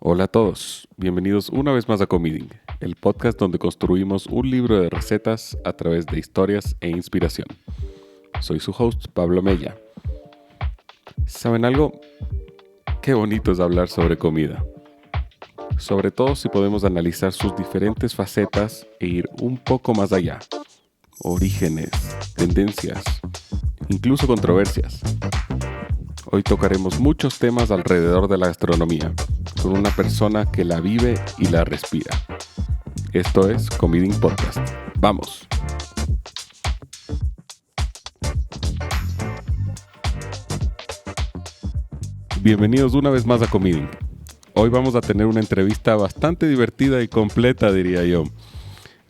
Hola a todos, bienvenidos una vez más a Comiding, el podcast donde construimos un libro de recetas a través de historias e inspiración. Soy su host, Pablo Mella. ¿Saben algo? Qué bonito es hablar sobre comida. Sobre todo si podemos analizar sus diferentes facetas e ir un poco más allá. Orígenes, tendencias, incluso controversias. Hoy tocaremos muchos temas alrededor de la gastronomía, con una persona que la vive y la respira. Esto es Comiding Podcast. ¡Vamos! Bienvenidos una vez más a Comiding. Hoy vamos a tener una entrevista bastante divertida y completa, diría yo.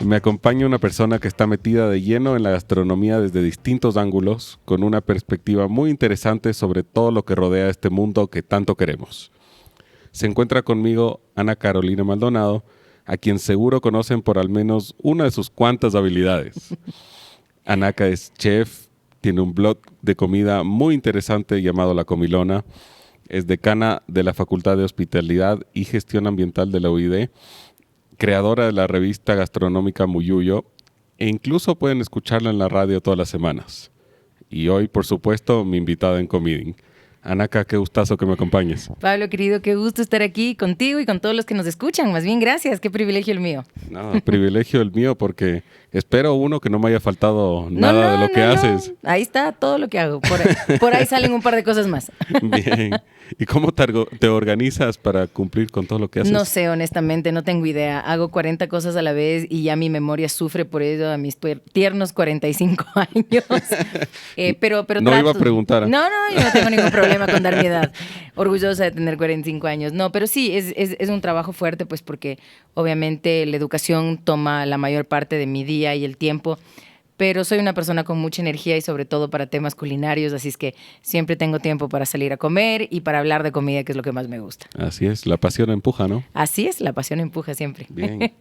Me acompaña una persona que está metida de lleno en la gastronomía desde distintos ángulos, con una perspectiva muy interesante sobre todo lo que rodea este mundo que tanto queremos. Se encuentra conmigo Ana Carolina Maldonado, a quien seguro conocen por al menos una de sus cuantas habilidades. Anaka es chef, tiene un blog de comida muy interesante llamado La Comilona, es decana de la Facultad de Hospitalidad y Gestión Ambiental de la UID, creadora de la revista gastronómica Muyuyo, e incluso pueden escucharla en la radio todas las semanas. Y hoy, por supuesto, mi invitada en Comiding. Anaka, qué gustazo que me acompañes. Pablo, querido, qué gusto estar aquí contigo y con todos los que nos escuchan. Más bien, gracias. Qué privilegio el mío. No, privilegio el mío porque espero uno que no me haya faltado nada de lo que haces. Ahí está todo lo que hago. Por ahí salen un par de cosas más. Bien. ¿Y cómo te organizas para cumplir con todo lo que haces? No sé, honestamente, no tengo idea. Hago 40 cosas a la vez y ya mi memoria sufre por ello a mis tiernos 45 años. Pero no iba a preguntar. No, yo no tengo ningún problema con dar mi edad. Orgullosa de tener 45 años. No, pero sí, es un trabajo fuerte, pues porque obviamente la educación toma la mayor parte de mi día y el tiempo. Pero soy una persona con mucha energía y sobre todo para temas culinarios, así es que siempre tengo tiempo para salir a comer y para hablar de comida, que es lo que más me gusta. Así es, la pasión empuja, ¿no? Así es, la pasión empuja siempre. Bien.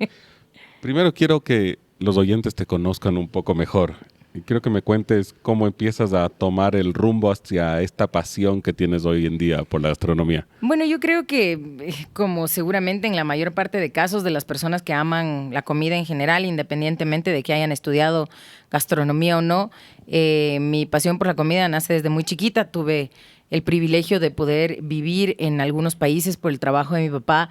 Primero quiero que los oyentes te conozcan un poco mejor. Y quiero que me cuentes cómo empiezas a tomar el rumbo hacia esta pasión que tienes hoy en día por la gastronomía. Bueno, yo creo que como seguramente en la mayor parte de casos de las personas que aman la comida en general, independientemente de que hayan estudiado gastronomía o no, mi pasión por la comida nace desde muy chiquita. Tuve el privilegio de poder vivir en algunos países por el trabajo de mi papá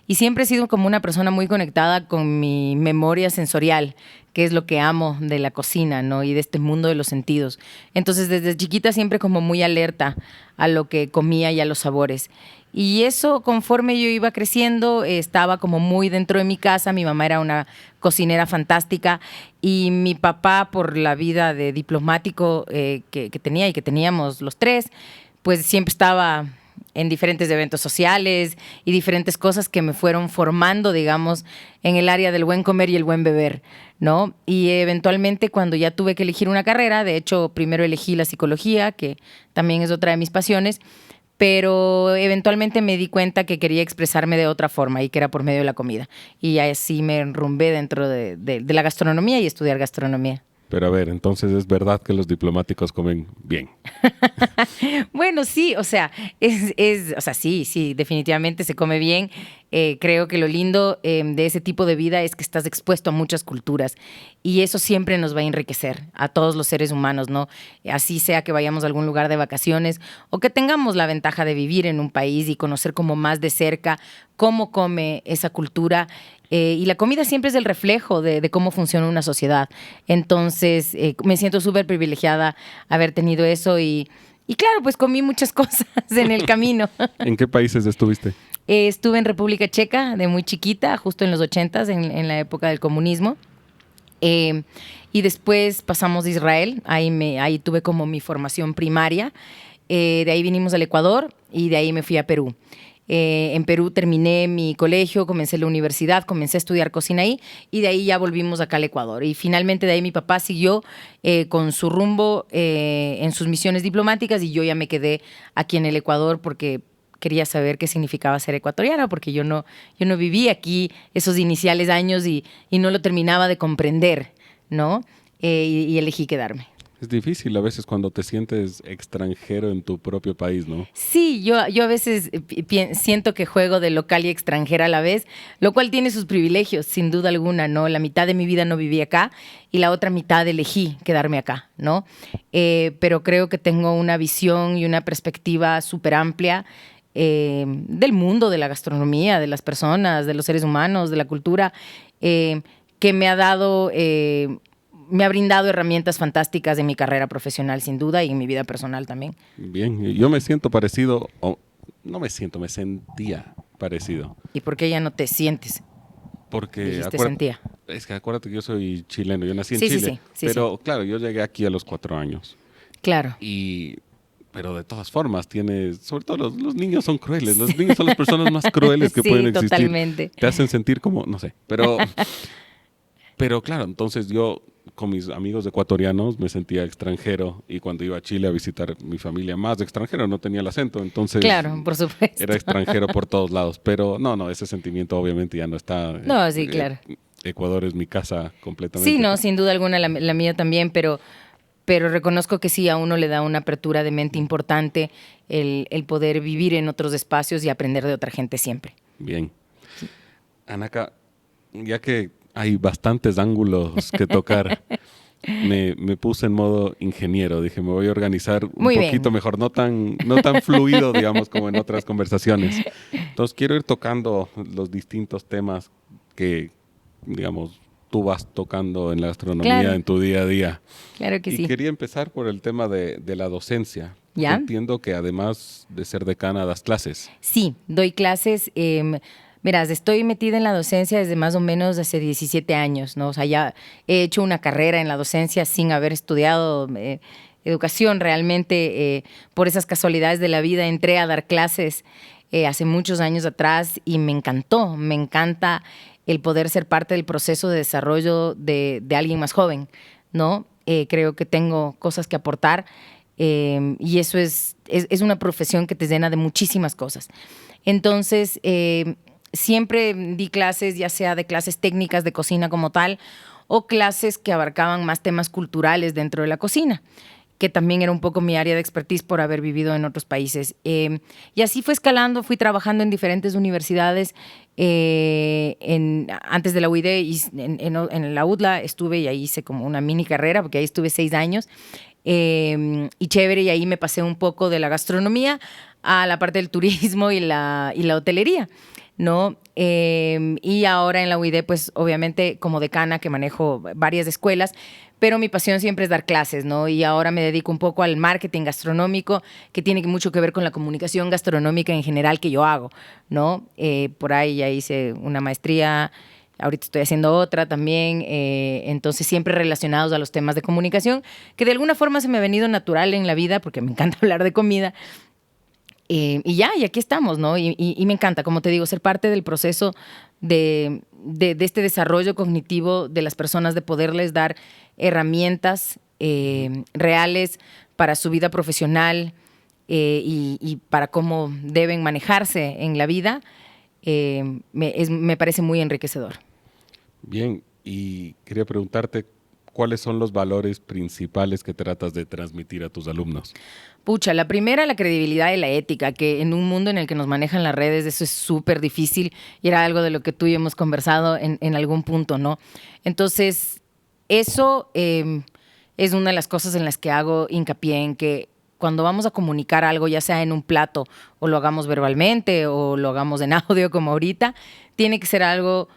y siempre he sido como una persona muy conectada con mi memoria sensorial, que es lo que amo de la cocina, ¿no? Y de este mundo de los sentidos. Entonces, desde chiquita siempre como muy alerta a lo que comía y a los sabores. Y eso, conforme yo iba creciendo, estaba como muy dentro de mi casa. Mi mamá era una cocinera fantástica y mi papá, por la vida de diplomático que tenía y que teníamos los tres, pues siempre estaba en diferentes eventos sociales y diferentes cosas que me fueron formando, digamos, en el área del buen comer y el buen beber, ¿no? Y eventualmente cuando ya tuve que elegir una carrera, de hecho primero elegí la psicología, que también es otra de mis pasiones, pero eventualmente me di cuenta que quería expresarme de otra forma y que era por medio de la comida. Y así me enrumbé dentro de la gastronomía y estudiar gastronomía. Pero a ver, entonces es verdad que los diplomáticos comen bien. Bueno, sí, o sea, sí, definitivamente se come bien. Creo que lo lindo de ese tipo de vida es que estás expuesto a muchas culturas y eso siempre nos va a enriquecer a todos los seres humanos, ¿no? Así sea que vayamos a algún lugar de vacaciones o que tengamos la ventaja de vivir en un país y conocer como más de cerca cómo come esa cultura. Y la comida siempre es el reflejo de cómo funciona una sociedad. Entonces, me siento súper privilegiada haber tenido eso y claro, pues comí muchas cosas en el camino. ¿En qué países estuviste? Estuve en República Checa de muy chiquita, justo en los 80s, en la época del comunismo. Y después pasamos de Israel, ahí tuve como mi formación primaria. De ahí vinimos al Ecuador y de ahí me fui a Perú. En Perú terminé mi colegio, comencé la universidad, comencé a estudiar cocina ahí y de ahí ya volvimos acá al Ecuador. Y finalmente de ahí mi papá siguió con su rumbo en sus misiones diplomáticas y yo ya me quedé aquí en el Ecuador porque quería saber qué significaba ser ecuatoriana, porque yo no viví aquí esos iniciales años y no lo terminaba de comprender, ¿no? Y elegí quedarme. Es difícil a veces cuando te sientes extranjero en tu propio país, ¿no? Sí, yo a veces siento que juego de local y extranjera a la vez, lo cual tiene sus privilegios, sin duda alguna, ¿no? La mitad de mi vida no viví acá y la otra mitad elegí quedarme acá, ¿no? Pero creo que tengo una visión y una perspectiva súper amplia del mundo, de la gastronomía, de las personas, de los seres humanos, de la cultura, que me ha dado... me ha brindado herramientas fantásticas en mi carrera profesional, sin duda, y en mi vida personal también. Bien, yo me siento parecido, o no me siento, me sentía parecido. ¿Y por qué ya no te sientes? Porque Dijiste sentía. es que acuérdate que yo soy chileno, yo nací en Sí, sí, Chile, sí, pero claro, yo llegué aquí a los 4 años. Claro. Pero de todas formas, sobre todo los niños son crueles, los niños son las personas más crueles que Sí, pueden existir. totalmente. Te hacen sentir como, no sé, pero claro, entonces yo con mis amigos ecuatorianos me sentía extranjero y cuando iba a Chile a visitar mi familia más extranjero, no tenía el acento, entonces Claro, por supuesto. era extranjero por todos lados, pero no, ese sentimiento obviamente ya no está. No, sí, claro. Ecuador es mi casa completamente. Sí, no, sin duda alguna la mía también, pero reconozco que sí, a uno le da una apertura de mente importante el poder vivir en otros espacios y aprender de otra gente siempre. Bien. Anaka, ya que hay bastantes ángulos que tocar, me puse en modo ingeniero. Dije, me voy a organizar un poquito mejor, no tan fluido, digamos, como en otras conversaciones. Entonces, quiero ir tocando los distintos temas que, digamos, tú vas tocando en la gastronomía, claro, en tu día a día. Claro que sí. Y quería empezar por el tema de la docencia. ¿Ya? Entiendo que además de ser decana, das clases. Sí, doy clases. Verás, estoy metida en la docencia desde más o menos hace 17 años, ¿no? O sea, ya he hecho una carrera en la docencia sin haber estudiado educación realmente. Por esas casualidades de la vida entré a dar clases hace muchos años atrás y me encantó, me encanta el poder ser parte del proceso de desarrollo de alguien más joven, ¿no? Creo que tengo cosas que aportar y eso es una profesión que te llena de muchísimas cosas. Entonces, siempre di clases, ya sea de clases técnicas de cocina como tal, o clases que abarcaban más temas culturales dentro de la cocina, que también era un poco mi área de expertise por haber vivido en otros países. Y así fue escalando, fui trabajando en diferentes universidades. Antes de la UID, en la UDLA estuve y ahí hice como una mini carrera, porque ahí estuve 6 años. Y chévere, y ahí me pasé un poco de la gastronomía a la parte del turismo y la hotelería, ¿no? Y ahora en la UID, pues obviamente como decana que manejo varias escuelas, pero mi pasión siempre es dar clases, ¿no? Y ahora me dedico un poco al marketing gastronómico, que tiene mucho que ver con la comunicación gastronómica en general que yo hago, ¿no? Por ahí ya hice una maestría, ahorita estoy haciendo otra también, entonces siempre relacionados a los temas de comunicación, que de alguna forma se me ha venido natural en la vida, porque me encanta hablar de comida. Y aquí estamos, ¿no? Y me encanta, como te digo, ser parte del proceso de este desarrollo cognitivo de las personas, de poderles dar herramientas reales para su vida profesional y para cómo deben manejarse en la vida, me parece muy enriquecedor. Bien, y quería preguntarte, ¿cuáles son los valores principales que tratas de transmitir a tus alumnos? Pucha, la primera, la credibilidad y la ética, que en un mundo en el que nos manejan las redes, eso es súper difícil y era algo de lo que tú y yo hemos conversado en algún punto, ¿no? Entonces, eso es una de las cosas en las que hago hincapié, en que cuando vamos a comunicar algo, ya sea en un plato o lo hagamos verbalmente o lo hagamos en audio como ahorita, tiene que ser algo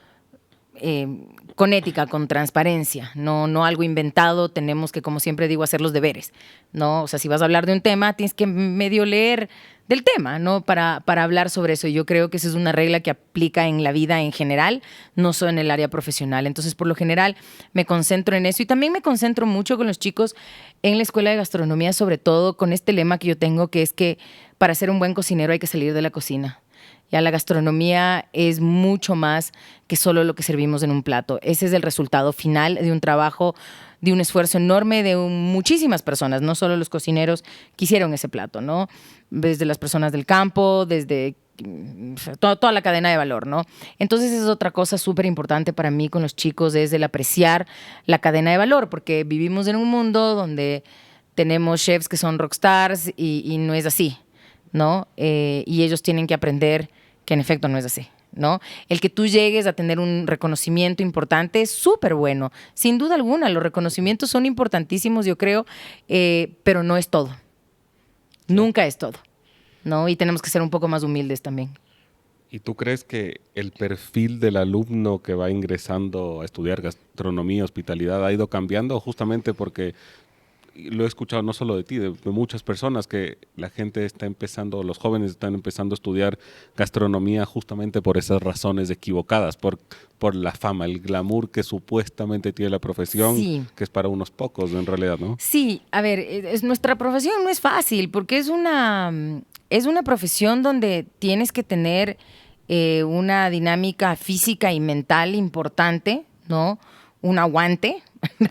con ética, con transparencia, no algo inventado. Tenemos que, como siempre digo, hacer los deberes, ¿no? O sea, si vas a hablar de un tema, tienes que medio leer del tema, ¿no? Para hablar sobre eso. Y yo creo que esa es una regla que aplica en la vida en general, no solo en el área profesional. Entonces, por lo general, me concentro en eso y también me concentro mucho con los chicos en la escuela de gastronomía, sobre todo con este lema que yo tengo, que es que para ser un buen cocinero hay que salir de la cocina. Ya la gastronomía es mucho más que solo lo que servimos en un plato. Ese es el resultado final de un trabajo, de un esfuerzo enorme de muchísimas personas, no solo los cocineros que hicieron ese plato, ¿no? Desde las personas del campo, desde toda la cadena de valor, ¿no? Entonces esa es otra cosa súper importante para mí con los chicos, es el apreciar la cadena de valor, porque vivimos en un mundo donde tenemos chefs que son rockstars y no es así, ¿no? Y ellos tienen que aprender que en efecto no es así, ¿no? El que tú llegues a tener un reconocimiento importante es súper bueno. Sin duda alguna, los reconocimientos son importantísimos, yo creo, pero no es todo. Sí. Nunca es todo, ¿no? Y tenemos que ser un poco más humildes también. ¿Y tú crees que el perfil del alumno que va ingresando a estudiar gastronomía, hospitalidad, ha ido cambiando justamente porque lo he escuchado no solo de ti, de muchas personas, que la gente está empezando, los jóvenes están empezando a estudiar gastronomía justamente por esas razones equivocadas, por la fama, el glamour que supuestamente tiene la profesión, sí, que es para unos pocos en realidad, ¿no? Sí, a ver, nuestra profesión no es fácil porque es una profesión donde tienes que tener una dinámica física y mental importante, ¿no? Un aguante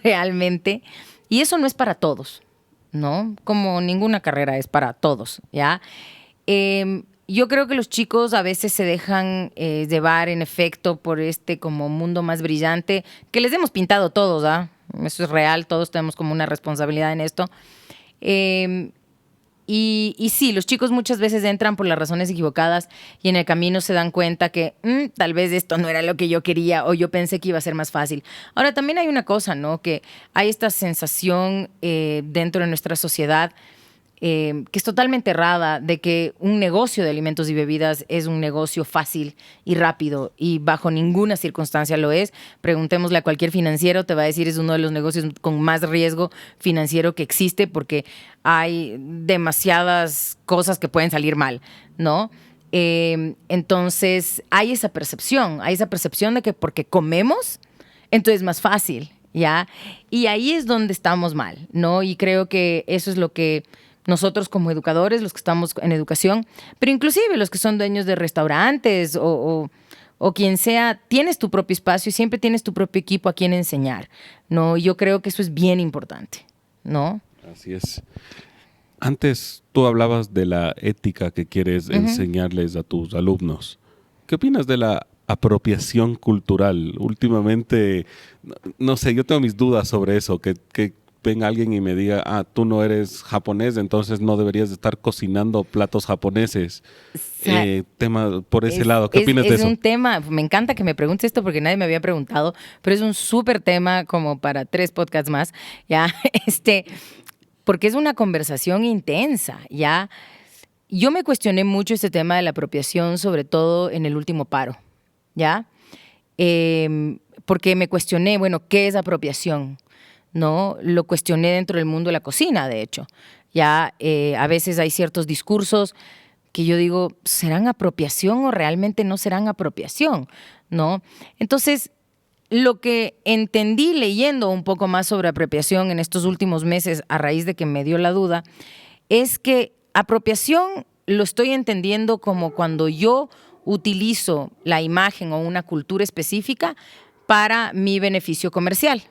realmente. Y eso no es para todos, ¿no? Como ninguna carrera es para todos, ¿ya? Yo creo que los chicos a veces se dejan llevar en efecto por este como mundo más brillante que les hemos pintado todos, ¿ah? Eso es real, todos tenemos como una responsabilidad en esto. Y sí, los chicos muchas veces entran por las razones equivocadas y en el camino se dan cuenta que tal vez esto no era lo que yo quería o yo pensé que iba a ser más fácil. Ahora, también hay una cosa, ¿no? Que hay esta sensación dentro de nuestra sociedad que es totalmente errada de que un negocio de alimentos y bebidas es un negocio fácil y rápido y bajo ninguna circunstancia lo es. Preguntémosle a cualquier financiero, te va a decir es uno de los negocios con más riesgo financiero que existe porque hay demasiadas cosas que pueden salir mal, ¿no? Entonces hay esa percepción de que porque comemos, entonces es más fácil, ¿ya? Y ahí es donde estamos mal, ¿no? Y creo que eso es lo que nosotros como educadores, los que estamos en educación, pero inclusive los que son dueños de restaurantes o quien sea, tienes tu propio espacio y siempre tienes tu propio equipo a quien enseñar, ¿no? Yo creo que eso es bien importante, ¿no? Así es. Antes tú hablabas de la ética que quieres enseñarles a tus alumnos. ¿Qué opinas de la apropiación cultural? Últimamente, no sé, yo tengo mis dudas sobre eso, que venga alguien y me diga, tú no eres japonés, entonces no deberías de estar cocinando platos japoneses. Tema por ese lado. ¿Qué opinas de eso? Es un tema, me encanta que me preguntes esto porque nadie me había preguntado, pero es un súper tema como para 3 podcasts más, ¿ya? Porque es una conversación intensa, ¿ya? Yo me cuestioné mucho este tema de la apropiación, sobre todo en el último paro, ¿ya? Porque me cuestioné, bueno, ¿qué es apropiación? ¿No? Lo cuestioné dentro del mundo de la cocina, de hecho. Ya a veces hay ciertos discursos que yo digo, ¿serán apropiación o realmente no serán apropiación? ¿No? Entonces, lo que entendí leyendo un poco más sobre apropiación en estos últimos meses, a raíz de que me dio la duda, es que apropiación lo estoy entendiendo como cuando yo utilizo la imagen o una cultura específica para mi beneficio comercial,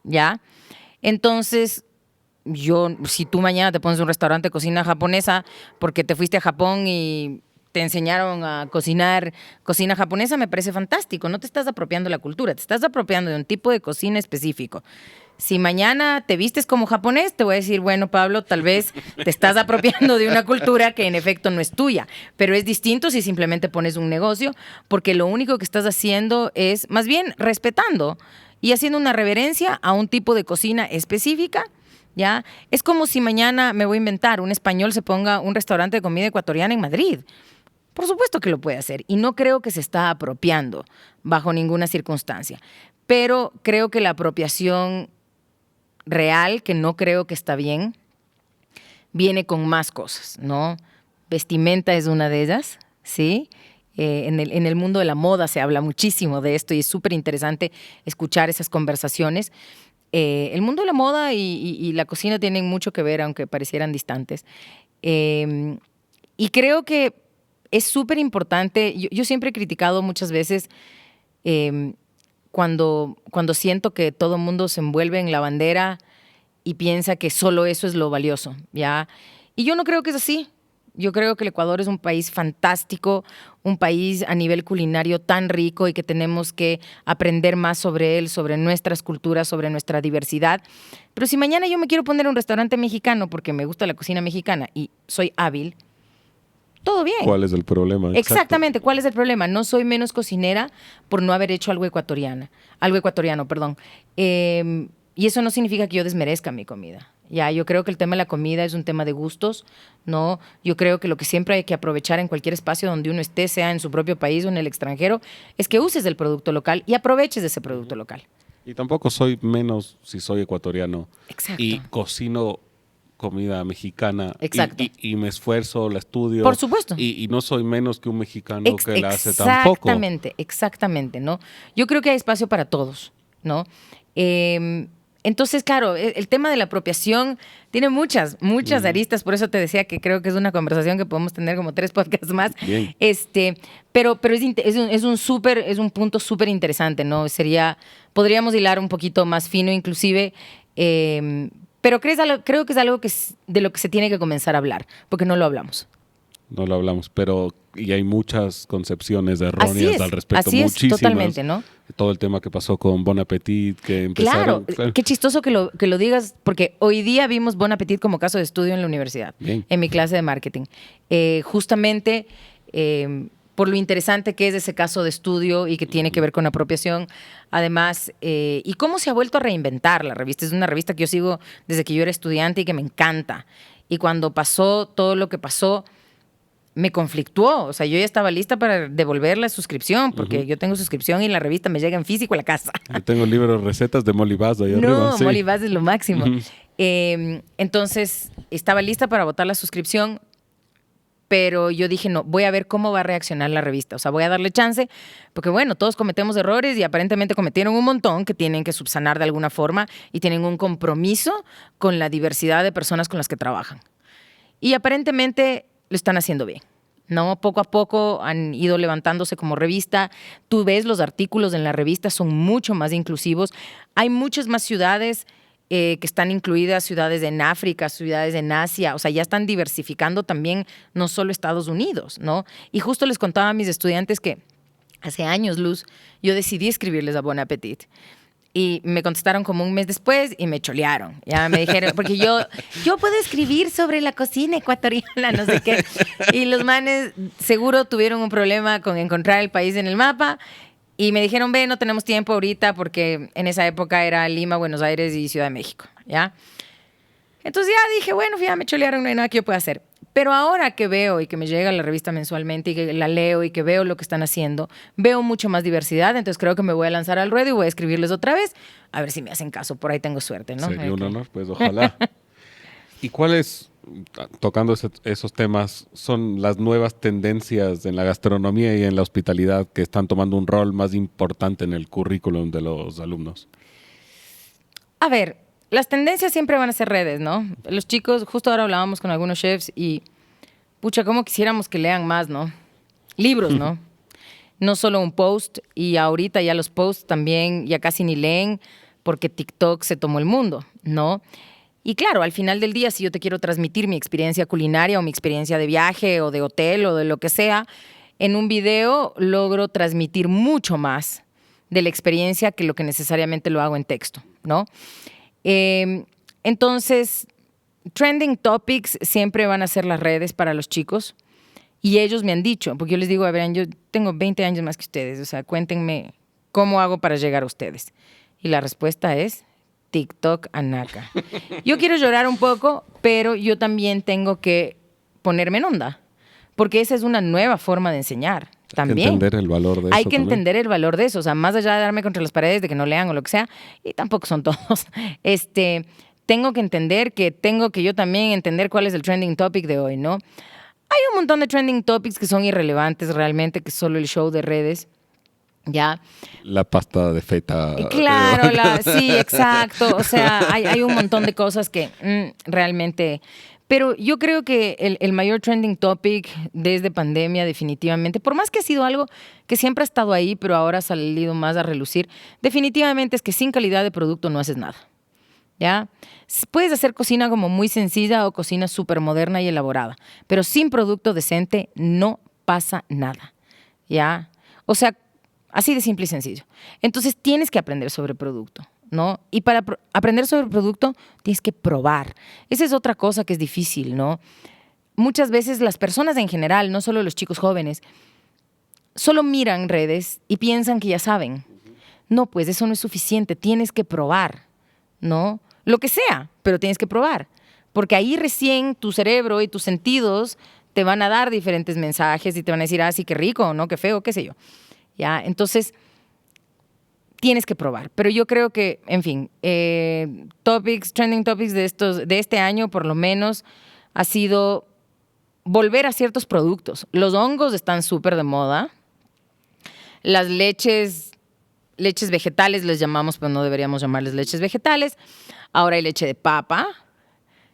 ¿ya? Entonces, si tú mañana te pones un restaurante de cocina japonesa porque te fuiste a Japón y te enseñaron a cocinar cocina japonesa, me parece fantástico. No te estás apropiando la cultura, te estás apropiando de un tipo de cocina específico. Si mañana te vistes como japonés, te voy a decir, bueno, Pablo, tal vez te estás apropiando de una cultura que en efecto no es tuya, pero es distinto si simplemente pones un negocio, porque lo único que estás haciendo es, más bien, respetando y haciendo una reverencia a un tipo de cocina específica, ¿ya? Es como si mañana, me voy a inventar, un español se ponga un restaurante de comida ecuatoriana en Madrid. Por supuesto que lo puede hacer y no creo que se está apropiando bajo ninguna circunstancia, pero creo que la apropiación real, que no creo que está bien, viene con más cosas, ¿no? Vestimenta es una de ellas, ¿sí? En el mundo de la moda se habla muchísimo de esto y es súper interesante escuchar esas conversaciones. El mundo de la moda y la cocina tienen mucho que ver, aunque parecieran distantes. Y creo que es súper importante. Yo siempre he criticado muchas veces cuando siento que todo el mundo se envuelve en la bandera y piensa que solo eso es lo valioso, ¿ya? Y yo no creo que es así. Yo creo que el Ecuador es un país fantástico, un país a nivel culinario tan rico y que tenemos que aprender más sobre él, sobre nuestras culturas, sobre nuestra diversidad. Pero si mañana yo me quiero poner un restaurante mexicano porque me gusta la cocina mexicana y soy hábil, todo bien. ¿Cuál es el problema? Exactamente, ¿cuál es el problema? No soy menos cocinera por no haber hecho algo ecuatoriano, perdón. Y eso no significa que yo desmerezca mi comida. Ya, yo creo que el tema de la comida es un tema de gustos, ¿no? Yo creo que lo que siempre hay que aprovechar en cualquier espacio donde uno esté, sea en su propio país o en el extranjero, es que uses el producto local y aproveches de ese producto local. Y tampoco soy menos si soy ecuatoriano. Exacto. Y cocino comida mexicana. Exacto. Y me esfuerzo, la estudio. Por supuesto. Y no soy menos que un mexicano que la hace tampoco. Exactamente, ¿no? Yo creo que hay espacio para todos, ¿no? Entonces, claro, el tema de la apropiación tiene muchas aristas, por eso te decía que creo que es una conversación que podemos tener como 3 podcasts más. Bien. Pero es un punto súper interesante, ¿no? Podríamos hilar un poquito más fino inclusive, pero creo que es algo de lo que se tiene que comenzar a hablar, porque no lo hablamos. No lo hablamos, pero y hay muchas concepciones erróneas al respecto. Así es, muchísimas. totalmente, ¿no? Todo el tema que pasó con Bon Appetit, que empezaron... Claro, qué chistoso que lo digas, porque hoy día vimos Bon Appetit como caso de estudio en la universidad, Bien. en mi clase de marketing. Justamente por lo interesante que es ese caso de estudio y que tiene que ver con apropiación. Además, y cómo se ha vuelto a reinventar la revista. Es una revista que yo sigo desde que yo era estudiante y que me encanta. Y cuando pasó todo lo que pasó, me conflictuó. O sea, yo ya estaba lista para devolver la suscripción, porque yo tengo suscripción y la revista me llega en físico a la casa. Yo tengo el libro de recetas de Molly Bass ahí arriba. No, sí. Molly Bass es lo máximo. Entonces, estaba lista para votar la suscripción, pero yo dije, no, voy a ver cómo va a reaccionar la revista. O sea, voy a darle chance, porque bueno, todos cometemos errores y aparentemente cometieron un montón que tienen que subsanar de alguna forma y tienen un compromiso con la diversidad de personas con las que trabajan. Y aparentemente lo están haciendo bien, ¿no? Poco a poco han ido levantándose como revista. Tú ves los artículos en la revista, son mucho más inclusivos. Hay muchas más ciudades que están incluidas, ciudades en África, ciudades en Asia. O sea, ya están diversificando también, no solo Estados Unidos, ¿no? Y justo les contaba a mis estudiantes que hace años, Luz, yo decidí escribirles a Bon Appetit. Y me contestaron como un mes después y me cholearon. Ya me dijeron, porque yo puedo escribir sobre la cocina ecuatoriana, no sé qué. Y los manes seguro tuvieron un problema con encontrar el país en el mapa. Y me dijeron, ve, no tenemos tiempo ahorita porque en esa época era Lima, Buenos Aires y Ciudad de México, ¿ya? Entonces ya dije, bueno, ya me cholearon, no hay nada que yo pueda hacer. Pero ahora que veo y que me llega la revista mensualmente y que la leo y que veo lo que están haciendo, veo mucho más diversidad, entonces creo que me voy a lanzar al ruedo y voy a escribirles otra vez, a ver si me hacen caso, por ahí tengo suerte, ¿no? Sería un honor, pues ojalá. ¿Y cuáles, tocando esos temas, son las nuevas tendencias en la gastronomía y en la hospitalidad que están tomando un rol más importante en el currículum de los alumnos? A ver, las tendencias siempre van a ser redes, ¿no? Los chicos, justo ahora hablábamos con algunos chefs y, pucha, cómo quisiéramos que lean más, ¿no? Libros, ¿no? No solo un post, y ahorita ya los posts también ya casi ni leen porque TikTok se tomó el mundo, ¿no? Y claro, al final del día, si yo te quiero transmitir mi experiencia culinaria o mi experiencia de viaje o de hotel o de lo que sea, en un video logro transmitir mucho más de la experiencia que lo que necesariamente lo hago en texto, ¿no? Entonces, trending topics siempre van a ser las redes para los chicos y ellos me han dicho, porque yo les digo, a ver, yo tengo 20 años más que ustedes, o sea, cuéntenme cómo hago para llegar a ustedes. Y la respuesta es TikTok Anaca. Yo quiero llorar un poco, pero yo también tengo que ponerme en onda, porque esa es una nueva forma de enseñar. También. Hay que entender el valor de eso. Hay que entender el valor de eso. O sea, más allá de darme contra las paredes, de que no lean o lo que sea, y tampoco son todos, tengo que entender que tengo que yo también entender cuál es el trending topic de hoy, ¿no? Hay un montón de trending topics que son irrelevantes realmente, que es solo el show de redes, ¿ya? La pasta de feta. Claro, sí, exacto. O sea, hay un montón de cosas que realmente... Pero yo creo que el mayor trending topic desde pandemia definitivamente, por más que ha sido algo que siempre ha estado ahí, pero ahora ha salido más a relucir, definitivamente es que sin calidad de producto no haces nada, ¿ya? Puedes hacer cocina como muy sencilla o cocina súper moderna y elaborada, pero sin producto decente no pasa nada, ¿ya? O sea, así de simple y sencillo. Entonces tienes que aprender sobre producto, ¿no? Y para aprender sobre producto tienes que probar. Esa es otra cosa que es difícil, ¿no? Muchas veces las personas en general, no solo los chicos jóvenes, solo miran redes y piensan que ya saben. No, pues eso no es suficiente, tienes que probar, ¿no? Lo que sea, pero tienes que probar. Porque ahí recién tu cerebro y tus sentidos te van a dar diferentes mensajes y te van a decir, ah, sí, qué rico, ¿no? Qué feo, qué sé yo. ¿Ya? Entonces, tienes que probar. Pero yo creo que, en fin, trending topics de este año, por lo menos, ha sido volver a ciertos productos. Los hongos están súper de moda. Las leches vegetales les llamamos, pero no deberíamos llamarles leches vegetales. Ahora hay leche de papa.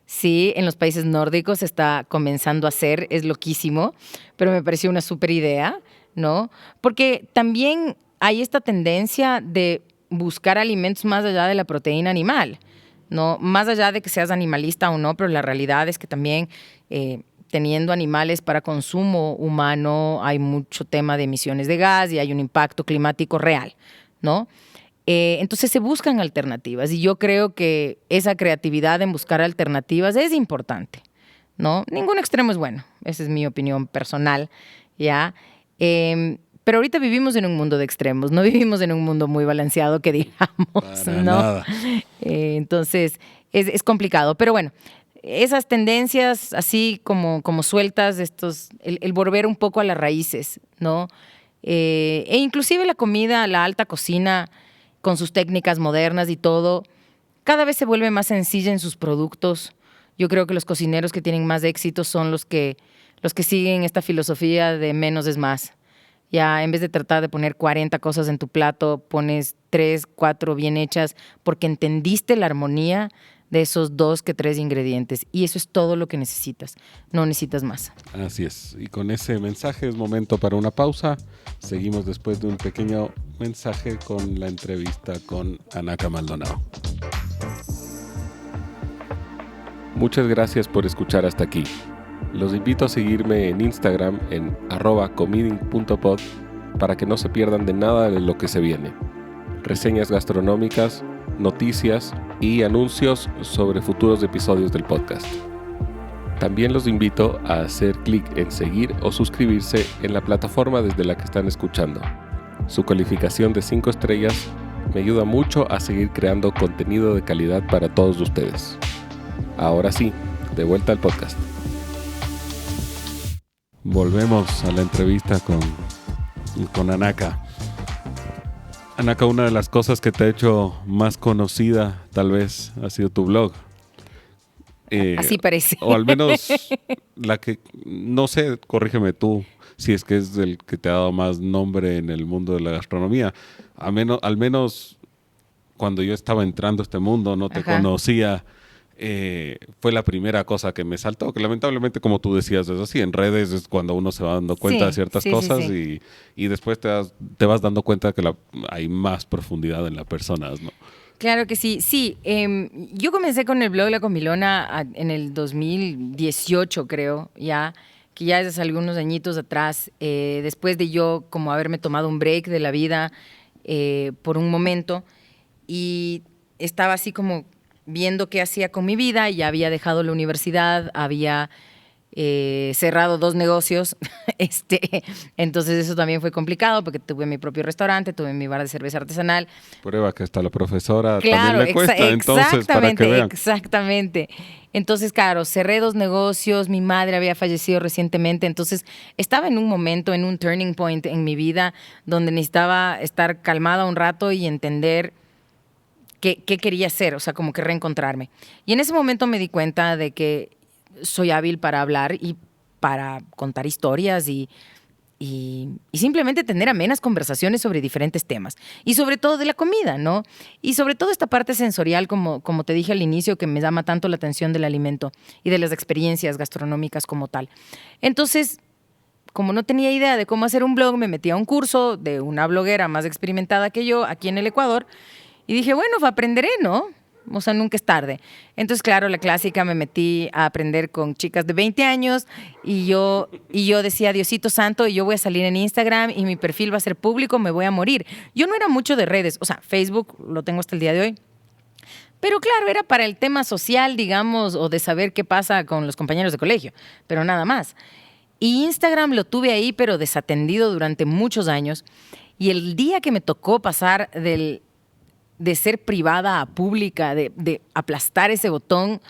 Sí, en los países nórdicos se está comenzando a hacer, es loquísimo, pero me pareció una súper idea, ¿no? Porque también hay esta tendencia de buscar alimentos más allá de la proteína animal, ¿no? Más allá de que seas animalista o no, pero la realidad es que también teniendo animales para consumo humano hay mucho tema de emisiones de gas y hay un impacto climático real, ¿no? Entonces se buscan alternativas y yo creo que esa creatividad en buscar alternativas es importante, ¿no? Ningún extremo es bueno, esa es mi opinión personal, ¿ya? Pero ahorita vivimos en un mundo de extremos, no vivimos en un mundo muy balanceado que digamos, Para ¿no? nada. Entonces es complicado, pero bueno, esas tendencias así como sueltas, el volver un poco a las raíces, ¿no? E inclusive la comida, la alta cocina, con sus técnicas modernas y todo, cada vez se vuelve más sencilla en sus productos. Yo creo que los cocineros que tienen más éxito son los que siguen esta filosofía de menos es más. Ya en vez de tratar de poner 40 cosas en tu plato, pones 3, 4 bien hechas porque entendiste la armonía de esos 2 que 3 ingredientes. Y eso es todo lo que necesitas. No necesitas más. Así es. Y con ese mensaje es momento para una pausa. Seguimos después de un pequeño mensaje con la entrevista con Anaka Maldonado. Muchas gracias por escuchar hasta aquí. Los invito a seguirme en Instagram en @comeding.pod para que no se pierdan de nada de lo que se viene. Reseñas gastronómicas, noticias y anuncios sobre futuros episodios del podcast. También los invito a hacer clic en seguir o suscribirse en la plataforma desde la que están escuchando. Su calificación de 5 estrellas me ayuda mucho a seguir creando contenido de calidad para todos ustedes. Ahora sí, de vuelta al podcast. Volvemos a la entrevista con Anaka. Anaka, una de las cosas que te ha hecho más conocida, tal vez, ha sido tu blog. Así parece. O al menos la que, no sé, corrígeme tú, si es que es el que te ha dado más nombre en el mundo de la gastronomía. Al menos cuando yo estaba entrando a este mundo, no te Ajá. conocía. Fue la primera cosa que me saltó, que lamentablemente, como tú decías, es así, en redes es cuando uno se va dando cuenta de ciertas cosas. Sí. Y después te vas dando cuenta que hay más profundidad en las personas, ¿no? Claro que sí. Sí, yo comencé con el blog La Comilona en el 2018, creo, ya, que ya es hace algunos añitos atrás, después de yo como haberme tomado un break de la vida por un momento y estaba así como viendo qué hacía con mi vida. Ya había dejado la universidad, había cerrado 2 negocios, entonces eso también fue complicado porque tuve mi propio restaurante, tuve mi bar de cerveza artesanal. Prueba que hasta la profesora Claro, también le cuesta, entonces, para que vean. Exactamente. Entonces, claro, cerré 2 negocios, mi madre había fallecido recientemente, entonces estaba en un momento, en un turning point en mi vida donde necesitaba estar calmada un rato y entender qué quería hacer, o sea, como que reencontrarme. Y en ese momento me di cuenta de que soy hábil para hablar y para contar historias y simplemente tener amenas conversaciones sobre diferentes temas. Y sobre todo de la comida, ¿no? Y sobre todo esta parte sensorial, como te dije al inicio, que me llama tanto la atención del alimento y de las experiencias gastronómicas como tal. Entonces, como no tenía idea de cómo hacer un blog, me metí a un curso de una bloguera más experimentada que yo aquí en el Ecuador y dije, bueno, aprenderé, ¿no? O sea, nunca es tarde. Entonces, claro, la clásica, me metí a aprender con chicas de 20 años y yo decía, Diosito Santo, yo voy a salir en Instagram y mi perfil va a ser público, me voy a morir. Yo no era mucho de redes, o sea, Facebook lo tengo hasta el día de hoy. Pero claro, era para el tema social, digamos, o de saber qué pasa con los compañeros de colegio, pero nada más. Y Instagram lo tuve ahí, pero desatendido durante muchos años. Y el día que me tocó pasar de ser privada a pública, de aplastar ese botón,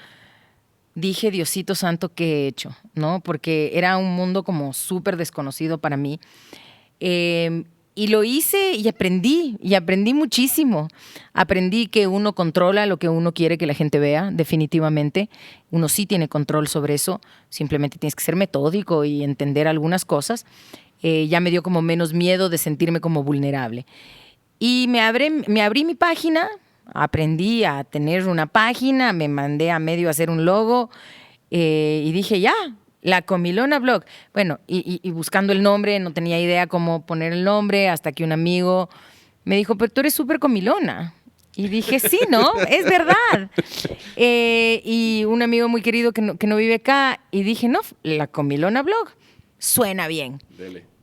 dije, Diosito Santo, ¿qué he hecho? ¿No? Porque era un mundo como súper desconocido para mí. Y lo hice y aprendí muchísimo. Aprendí que uno controla lo que uno quiere que la gente vea, definitivamente. Uno sí tiene control sobre eso, simplemente tienes que ser metódico y entender algunas cosas. Ya me dio como menos miedo de sentirme como vulnerable. Y me abrí mi página, aprendí a tener una página, me mandé a medio a hacer un logo y dije, ya, La Comilona Blog. Bueno, y buscando el nombre, no tenía idea cómo poner el nombre, hasta que un amigo me dijo, pero tú eres súper comilona. Y dije, sí, ¿no? Es verdad. Y un amigo muy querido que no vive acá, y dije, no, La Comilona Blog. Suena bien.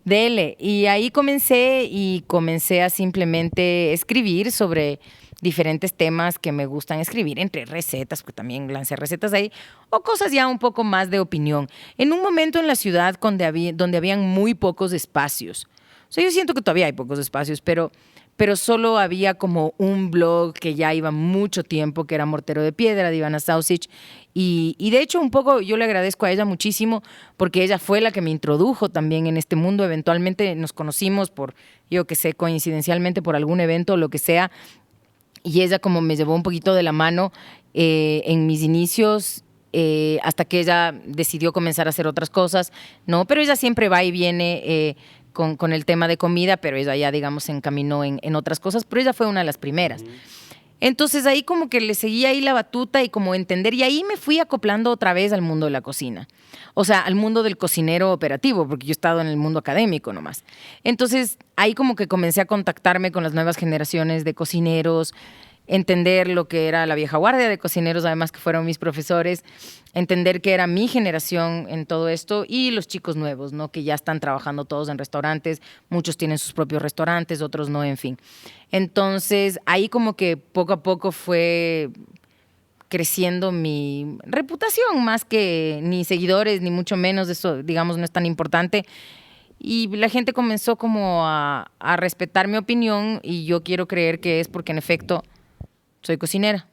Dele. Y ahí comencé a simplemente escribir sobre diferentes temas que me gustan escribir, entre recetas, porque también lancé recetas ahí, o cosas ya un poco más de opinión. En un momento en la ciudad donde habían muy pocos espacios. O sea, yo siento que todavía hay pocos espacios, pero solo había como un blog que ya iba mucho tiempo, que era Mortero de Piedra, de Ivana Sausich. Y de hecho, un poco yo le agradezco a ella muchísimo, porque ella fue la que me introdujo también en este mundo. Eventualmente nos conocimos yo que sé, coincidencialmente por algún evento o lo que sea. Y ella como me llevó un poquito de la mano en mis inicios, hasta que ella decidió comenzar a hacer otras cosas, ¿no? Pero ella siempre va y viene con el tema de comida, pero ella ya, digamos, se encaminó en otras cosas, pero ella fue una de las primeras. Entonces ahí como que le seguía ahí la batuta y como entender, y ahí me fui acoplando otra vez al mundo de la cocina. O sea, al mundo del cocinero operativo, porque yo he estado en el mundo académico nomás. Entonces ahí como que comencé a contactarme con las nuevas generaciones de cocineros, entender lo que era la vieja guardia de cocineros, además que fueron mis profesores, entender que era mi generación en todo esto y los chicos nuevos, ¿no? Que ya están trabajando todos en restaurantes, muchos tienen sus propios restaurantes, otros no, en fin. Entonces, ahí como que poco a poco fue creciendo mi reputación, más que ni seguidores, ni mucho menos, eso, digamos, no es tan importante. Y la gente comenzó como a respetar mi opinión y yo quiero creer que es porque en efecto soy cocinera.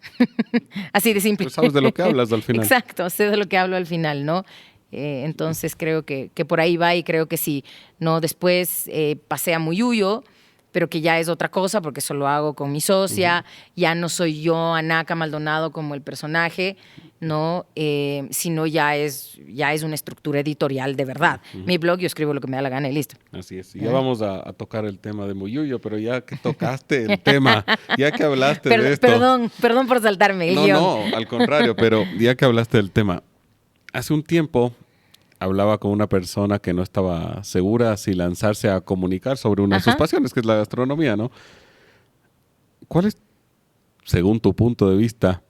Así de simple. Tú sabes de lo que hablas al final. Exacto, sé de lo que hablo al final, ¿no? Entonces creo que por ahí va y creo que sí. No, después pasé a Muyuyo, pero que ya es otra cosa porque eso lo hago con mi socia. Ya no soy yo, Anaca Maldonado, como el personaje, ¿no? Sino ya es una estructura editorial de verdad. Mi blog, yo escribo lo que me da la gana y listo. Así es. Y ya vamos a tocar el tema de Muyuyo, pero ya que tocaste el tema, ya que hablaste de esto... Perdón por saltarme el guión. No, al contrario, pero ya que hablaste del tema, hace un tiempo hablaba con una persona que no estaba segura si lanzarse a comunicar sobre una de sus pasiones, que es la gastronomía, ¿no? ¿Cuál es, según tu punto de vista,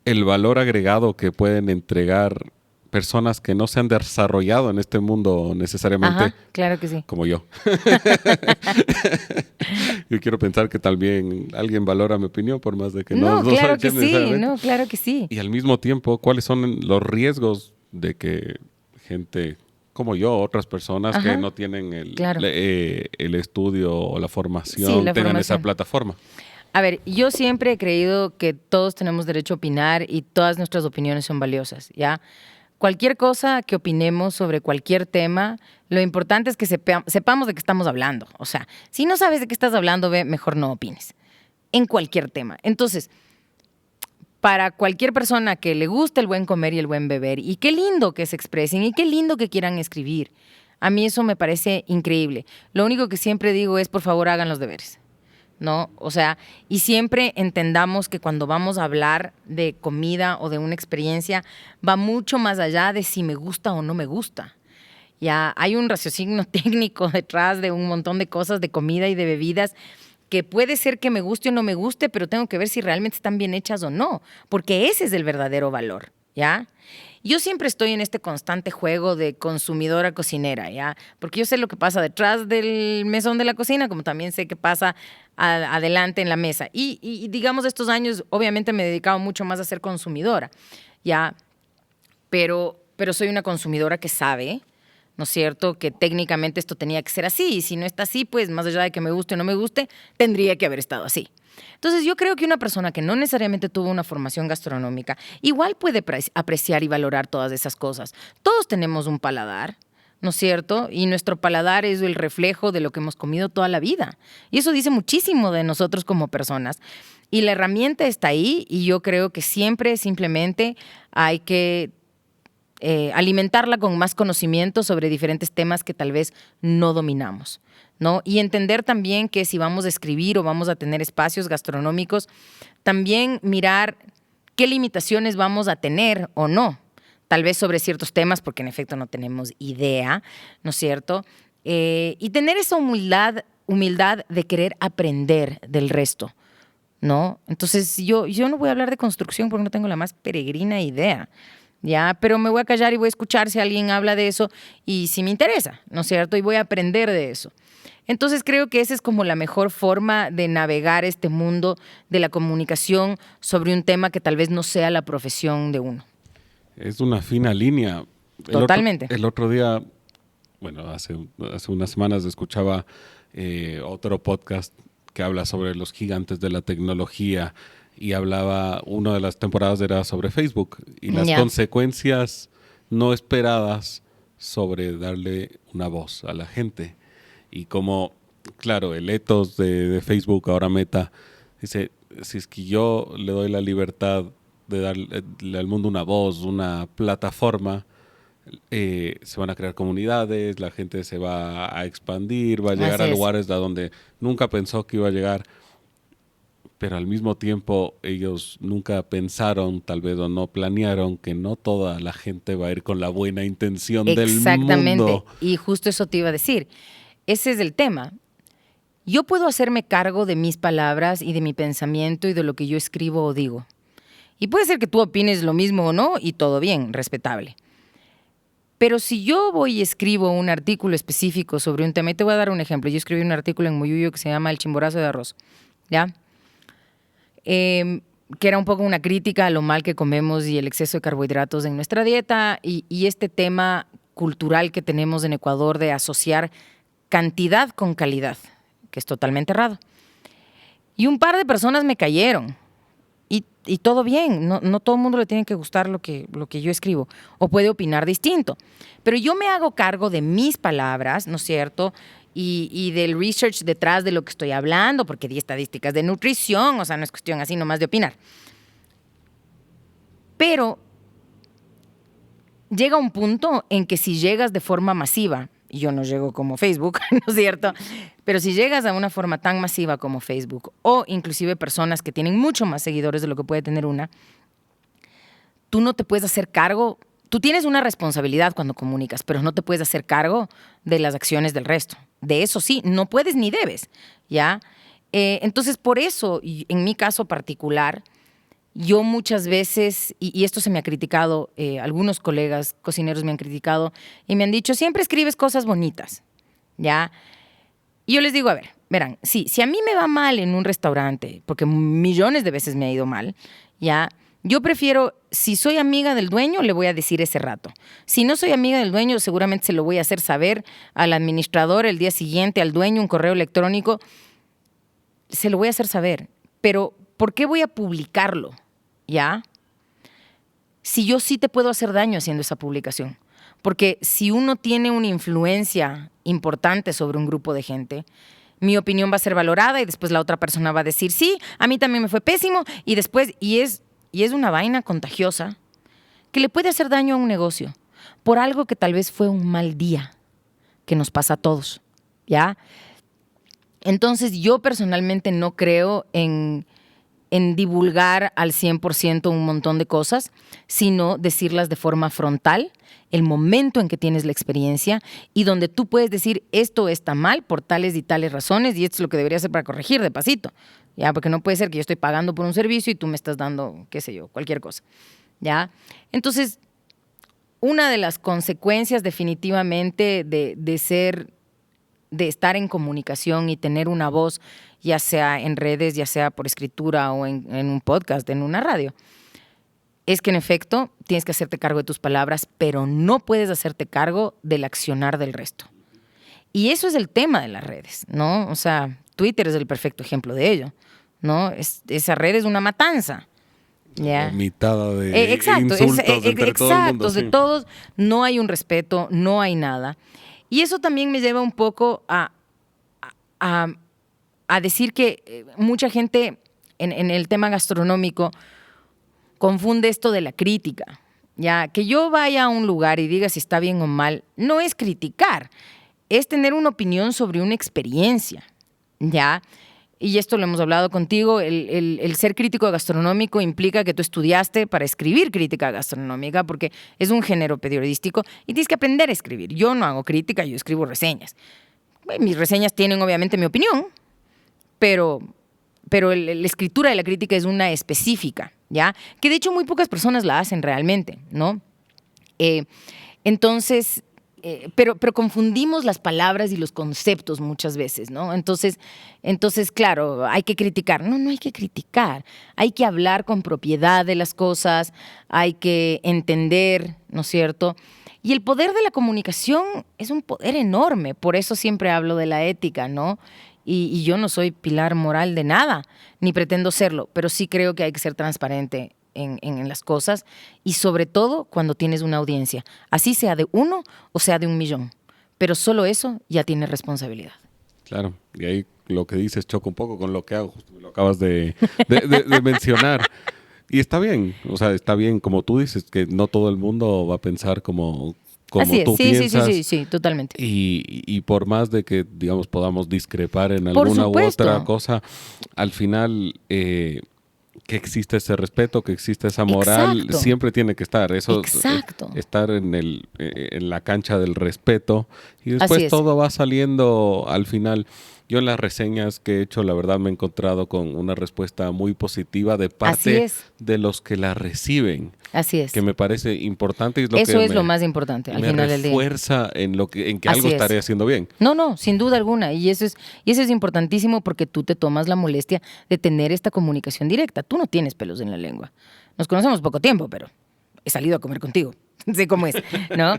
el valor agregado que pueden entregar personas que no se han desarrollado en este mundo necesariamente? Ajá, claro que sí. Como yo. Yo quiero pensar que también alguien valora mi opinión, por más de que no claro que sí, no, claro que sí. Y al mismo tiempo, ¿cuáles son los riesgos de que gente como yo, otras personas que no tienen el estudio o la formación, tengan esa plataforma? A ver, yo siempre he creído que todos tenemos derecho a opinar y todas nuestras opiniones son valiosas, ¿ya? Cualquier cosa que opinemos sobre cualquier tema, lo importante es que sepamos de qué estamos hablando. O sea, si no sabes de qué estás hablando, mejor no opines en cualquier tema. Entonces, para cualquier persona que le guste el buen comer y el buen beber, y qué lindo que se expresen y qué lindo que quieran escribir, a mí eso me parece increíble. Lo único que siempre digo es, por favor, hagan los deberes, ¿no? O sea, y siempre entendamos que cuando vamos a hablar de comida o de una experiencia, va mucho más allá de si me gusta o no me gusta. Ya hay un raciocinio técnico detrás de un montón de cosas de comida y de bebidas porque puede ser que me guste o no me guste, pero tengo que ver si realmente están bien hechas o no, porque ese es el verdadero valor, ¿ya? Yo siempre estoy en este constante juego de consumidora cocinera, ¿ya? Porque yo sé lo que pasa detrás del mesón de la cocina, como también sé qué pasa adelante en la mesa. Y digamos, estos años obviamente me he dedicado mucho más a ser consumidora, ¿ya? Pero soy una consumidora que sabe, ¿no es cierto?, que técnicamente esto tenía que ser así. Y si no está así, pues más allá de que me guste o no me guste, tendría que haber estado así. Entonces yo creo que una persona que no necesariamente tuvo una formación gastronómica igual puede apreciar y valorar todas esas cosas. Todos tenemos un paladar, ¿no es cierto? Y nuestro paladar es el reflejo de lo que hemos comido toda la vida. Y eso dice muchísimo de nosotros como personas. Y la herramienta está ahí y yo creo que siempre simplemente hay que alimentarla con más conocimiento sobre diferentes temas que tal vez no dominamos, ¿no? Y entender también que si vamos a escribir o vamos a tener espacios gastronómicos, también mirar qué limitaciones vamos a tener o no, tal vez sobre ciertos temas, porque en efecto no tenemos idea, ¿no es cierto? Y tener esa humildad de querer aprender del resto, ¿no? Entonces yo no voy a hablar de construcción porque no tengo la más peregrina idea, ¿ya? Pero me voy a callar y voy a escuchar si alguien habla de eso y si me interesa, ¿no es cierto? Y voy a aprender de eso. Entonces creo que esa es como la mejor forma de navegar este mundo de la comunicación sobre un tema que tal vez no sea la profesión de uno. Es una fina línea. Totalmente. El otro día, bueno, hace unas semanas escuchaba otro podcast que habla sobre los gigantes de la tecnología y hablaba, una de las temporadas era sobre Facebook y las consecuencias no esperadas sobre darle una voz a la gente. Y como, claro, el ethos de Facebook, ahora Meta, dice, si es que yo le doy la libertad de darle al mundo una voz, una plataforma, se van a crear comunidades, la gente se va a expandir, va a llegar a lugares a donde nunca pensó que iba a llegar. Pero al mismo tiempo ellos nunca pensaron, tal vez, o no planearon que no toda la gente va a ir con la buena intención del mundo. Exactamente, y justo eso te iba a decir. Ese es el tema. Yo puedo hacerme cargo de mis palabras y de mi pensamiento y de lo que yo escribo o digo. Y puede ser que tú opines lo mismo o no, y todo bien, respetable. Pero si yo voy y escribo un artículo específico sobre un tema, y te voy a dar un ejemplo. Yo escribí un artículo en Muyuyo que se llama El chimborazo de arroz, ¿ya? Que era un poco una crítica a lo mal que comemos y el exceso de carbohidratos en nuestra dieta y este tema cultural que tenemos en Ecuador de asociar cantidad con calidad, que es totalmente errado. Y un par de personas me cayeron. Y todo bien, no todo el mundo le tiene que gustar lo que yo escribo o puede opinar distinto. Pero yo me hago cargo de mis palabras, ¿no es cierto?, y del research detrás de lo que estoy hablando, porque di estadísticas de nutrición, o sea, no es cuestión así nomás de opinar. Pero llega un punto en que si llegas de forma masiva, y yo no llego como Facebook, ¿no es cierto?, pero si llegas a una forma tan masiva como Facebook, o inclusive personas que tienen mucho más seguidores de lo que puede tener una, tú no te puedes hacer cargo. Tú tienes una responsabilidad cuando comunicas, pero no te puedes hacer cargo de las acciones del resto. De eso sí, no puedes ni debes, ¿ya? Entonces, por eso, en mi caso particular, yo muchas veces, y esto se me ha criticado, algunos colegas cocineros me han criticado y me han dicho, siempre escribes cosas bonitas, ¿ya? Y yo les digo, a ver, verán, sí, si a mí me va mal en un restaurante, porque millones de veces me ha ido mal, ¿ya? Yo prefiero, si soy amiga del dueño, le voy a decir ese rato. Si no soy amiga del dueño, seguramente se lo voy a hacer saber al administrador el día siguiente, al dueño, un correo electrónico. Se lo voy a hacer saber. Pero, ¿por qué voy a publicarlo? ¿Ya? Si yo sí te puedo hacer daño haciendo esa publicación. Porque si uno tiene una influencia importante sobre un grupo de gente, mi opinión va a ser valorada y después la otra persona va a decir, sí, a mí también me fue pésimo, y después, y es una vaina contagiosa que le puede hacer daño a un negocio por algo que tal vez fue un mal día que nos pasa a todos, ¿ya? Entonces yo personalmente no creo en en divulgar al 100% un montón de cosas, sino decirlas de forma frontal, el momento en que tienes la experiencia y donde tú puedes decir esto está mal por tales y tales razones y esto es lo que debería hacer para corregir de pasito. ¿Ya? Porque no puede ser que yo estoy pagando por un servicio y tú me estás dando, qué sé yo, cualquier cosa. ¿Ya? Entonces, una de las consecuencias definitivamente de estar en comunicación y tener una voz, ya sea en redes, ya sea por escritura o en un podcast, en una radio, es que en efecto tienes que hacerte cargo de tus palabras, pero no puedes hacerte cargo del accionar del resto. Y eso es el tema de las redes, ¿no? O sea, Twitter es el perfecto ejemplo de ello, ¿no? Esa red es una matanza. ¿Ya? Mitad de insultos entre todo el mundo. De todos, no hay un respeto, no hay nada. Y eso también me lleva un poco a decir que mucha gente en el tema gastronómico confunde esto de la crítica. Ya, que yo vaya a un lugar y diga si está bien o mal, no es criticar, es tener una opinión sobre una experiencia. ¿Ya? Y esto lo hemos hablado contigo, el ser crítico gastronómico implica que tú estudiaste para escribir crítica gastronómica porque es un género periodístico y tienes que aprender a escribir. Yo no hago crítica, yo escribo reseñas. Mis reseñas tienen obviamente mi opinión, pero la escritura de la crítica es una específica, ¿ya? Que de hecho muy pocas personas la hacen realmente, ¿no? Entonces... Pero confundimos las palabras y los conceptos muchas veces, ¿no? Entonces, claro, hay que criticar. No hay que criticar. Hay que hablar con propiedad de las cosas, hay que entender, ¿no es cierto? Y el poder de la comunicación es un poder enorme. Por eso siempre hablo de la ética, ¿no? Y yo no soy pilar moral de nada, ni pretendo serlo, pero sí creo que hay que ser transparente en las cosas y sobre todo cuando tienes una audiencia, así sea de 1 o sea de 1.000.000, pero solo eso ya tiene responsabilidad. Claro, y ahí lo que dices choca un poco con lo que hago, lo acabas de mencionar. Y está bien, o sea, está bien, como tú dices, que no todo el mundo va a pensar como así es, tú piensas. Sí, totalmente. Y por más de que, digamos, podamos discrepar en alguna u otra cosa, al final... que existe ese respeto, que existe esa moral, exacto, siempre tiene que estar. Eso, exacto, estar en la cancha del respeto y después todo va saliendo al final. Yo en las reseñas que he hecho, la verdad me he encontrado con una respuesta muy positiva de parte de los que la reciben. Así es. Que me parece importante. Y es lo eso que es lo más importante al final del día. Me refuerza en que algo estaré haciendo bien. No, sin duda alguna. Y eso es importantísimo porque tú te tomas la molestia de tener esta comunicación directa. Tú no tienes pelos en la lengua. Nos conocemos poco tiempo, pero he salido a comer contigo. Sé cómo es, ¿no?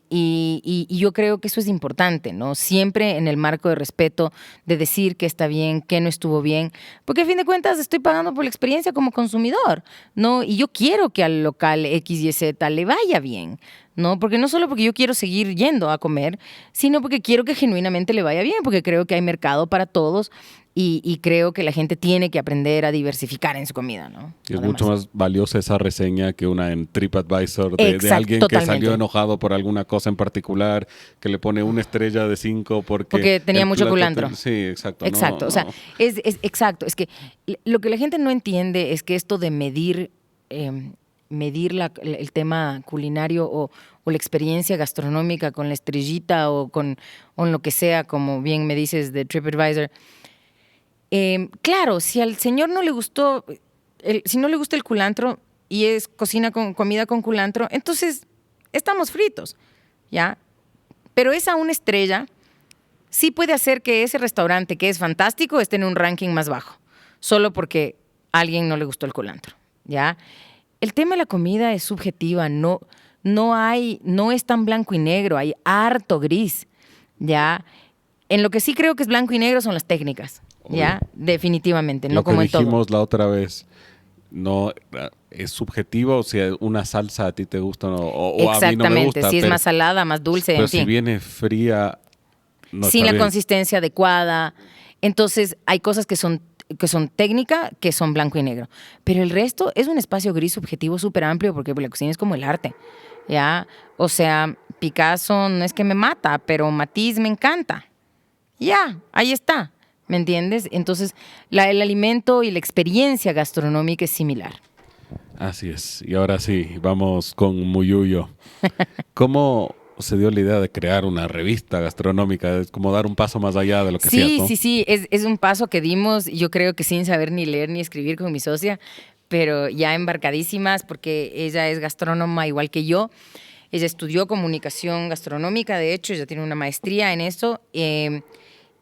Y yo creo que eso es importante, ¿no? Siempre en el marco de respeto, de decir que está bien, que no estuvo bien, porque a fin de cuentas estoy pagando por la experiencia como consumidor, ¿no? Y yo quiero que al local X, Y, Z le vaya bien, ¿no? Porque no solo porque yo quiero seguir yendo a comer, sino porque quiero que genuinamente le vaya bien, porque creo que hay mercado para todos. Y creo que la gente tiene que aprender a diversificar en su comida, ¿no? Y es mucho más valiosa esa reseña que una en TripAdvisor de alguien que salió enojado por alguna cosa en particular, que le pone 1 estrella de 5 porque tenía mucho culantro. Sí, exacto. Exacto, o sea, es exacto. Es que lo que la gente no entiende es que esto de medir el tema culinario o la experiencia gastronómica con la estrellita o con lo que sea, como bien me dices de TripAdvisor. Claro, si al señor no le gustó, si no le gusta el culantro y es comida con culantro, entonces estamos fritos, ¿ya? Pero esa 1 estrella sí puede hacer que ese restaurante, que es fantástico, esté en un ranking más bajo, solo porque a alguien no le gustó el culantro, ¿ya? El tema de la comida es subjetiva, no es tan blanco y negro, hay harto gris, ¿ya? En lo que sí creo que es blanco y negro son las técnicas. Ya, definitivamente, no como en todo. Lo que dijimos la otra vez, no es subjetivo, o sea, una salsa a ti te gusta o a mí no me gusta. Si es más salada, más dulce, pero en fin. si viene fría, no sin está la bien. Consistencia adecuada. Entonces, hay cosas que son técnica, que son blanco y negro. Pero el resto es un espacio gris subjetivo súper amplio porque la cocina es como el arte, ¿ya? O sea, Picasso no es que me mata, pero Matisse me encanta. Ya, ahí está. ¿Me entiendes? Entonces, el alimento y la experiencia gastronómica es similar. Así es. Y ahora sí, vamos con Muyuyo. ¿Cómo se dio la idea de crear una revista gastronómica? Es como dar un paso más allá de lo que hacías, Sí, ¿no? sí, sí, es un paso que dimos, yo creo que sin saber ni leer ni escribir con mi socia, pero ya embarcadísimas porque ella es gastrónoma igual que yo. Ella estudió comunicación gastronómica, de hecho, ella tiene una maestría en eso.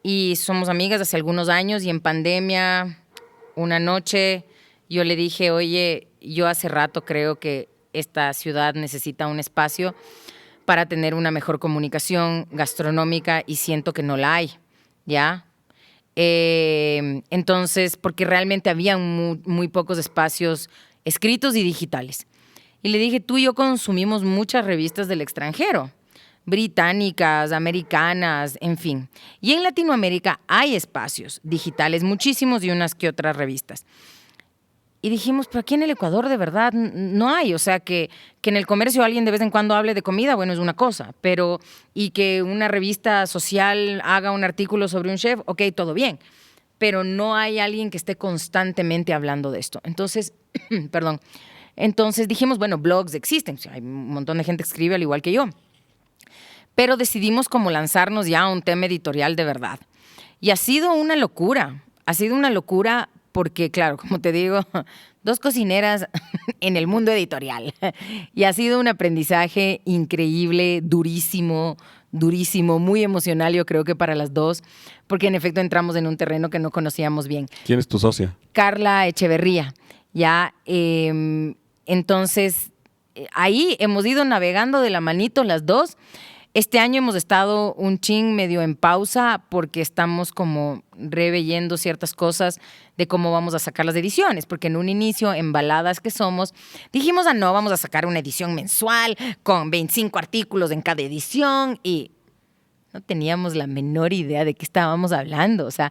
Y somos amigas hace algunos años y en pandemia, una noche, yo le dije, oye, yo hace rato creo que esta ciudad necesita un espacio para tener una mejor comunicación gastronómica y siento que no la hay, ¿ya? Entonces, porque realmente había muy pocos espacios escritos y digitales. Y le dije, tú y yo consumimos muchas revistas del extranjero, británicas, americanas, en fin. Y en Latinoamérica hay espacios digitales, muchísimos y unas que otras revistas. Y dijimos, pero aquí en el Ecuador de verdad no hay. O sea, que en el comercio alguien de vez en cuando hable de comida, bueno, es una cosa. Pero, y que una revista social haga un artículo sobre un chef, ok, todo bien. Pero no hay alguien que esté constantemente hablando de esto. Entonces, perdón. Entonces dijimos, bueno, blogs existen. O sea, hay un montón de gente que escribe al igual que yo. Pero decidimos como lanzarnos ya a un tema editorial de verdad. Y ha sido una locura. Ha sido una locura porque, claro, como te digo, dos cocineras en el mundo editorial. Y ha sido un aprendizaje increíble, durísimo, durísimo, muy emocional, yo creo que para las dos, porque en efecto entramos en un terreno que no conocíamos bien. ¿Quién es tu socia? Carla Echeverría, ya. Entonces, ahí hemos ido navegando de la manito las dos. Este año hemos estado un chin medio en pausa porque estamos como reveyendo ciertas cosas de cómo vamos a sacar las ediciones, porque en un inicio, embaladas que somos, dijimos, no, vamos a sacar una edición mensual con 25 artículos en cada edición y no teníamos la menor idea de qué estábamos hablando. O sea,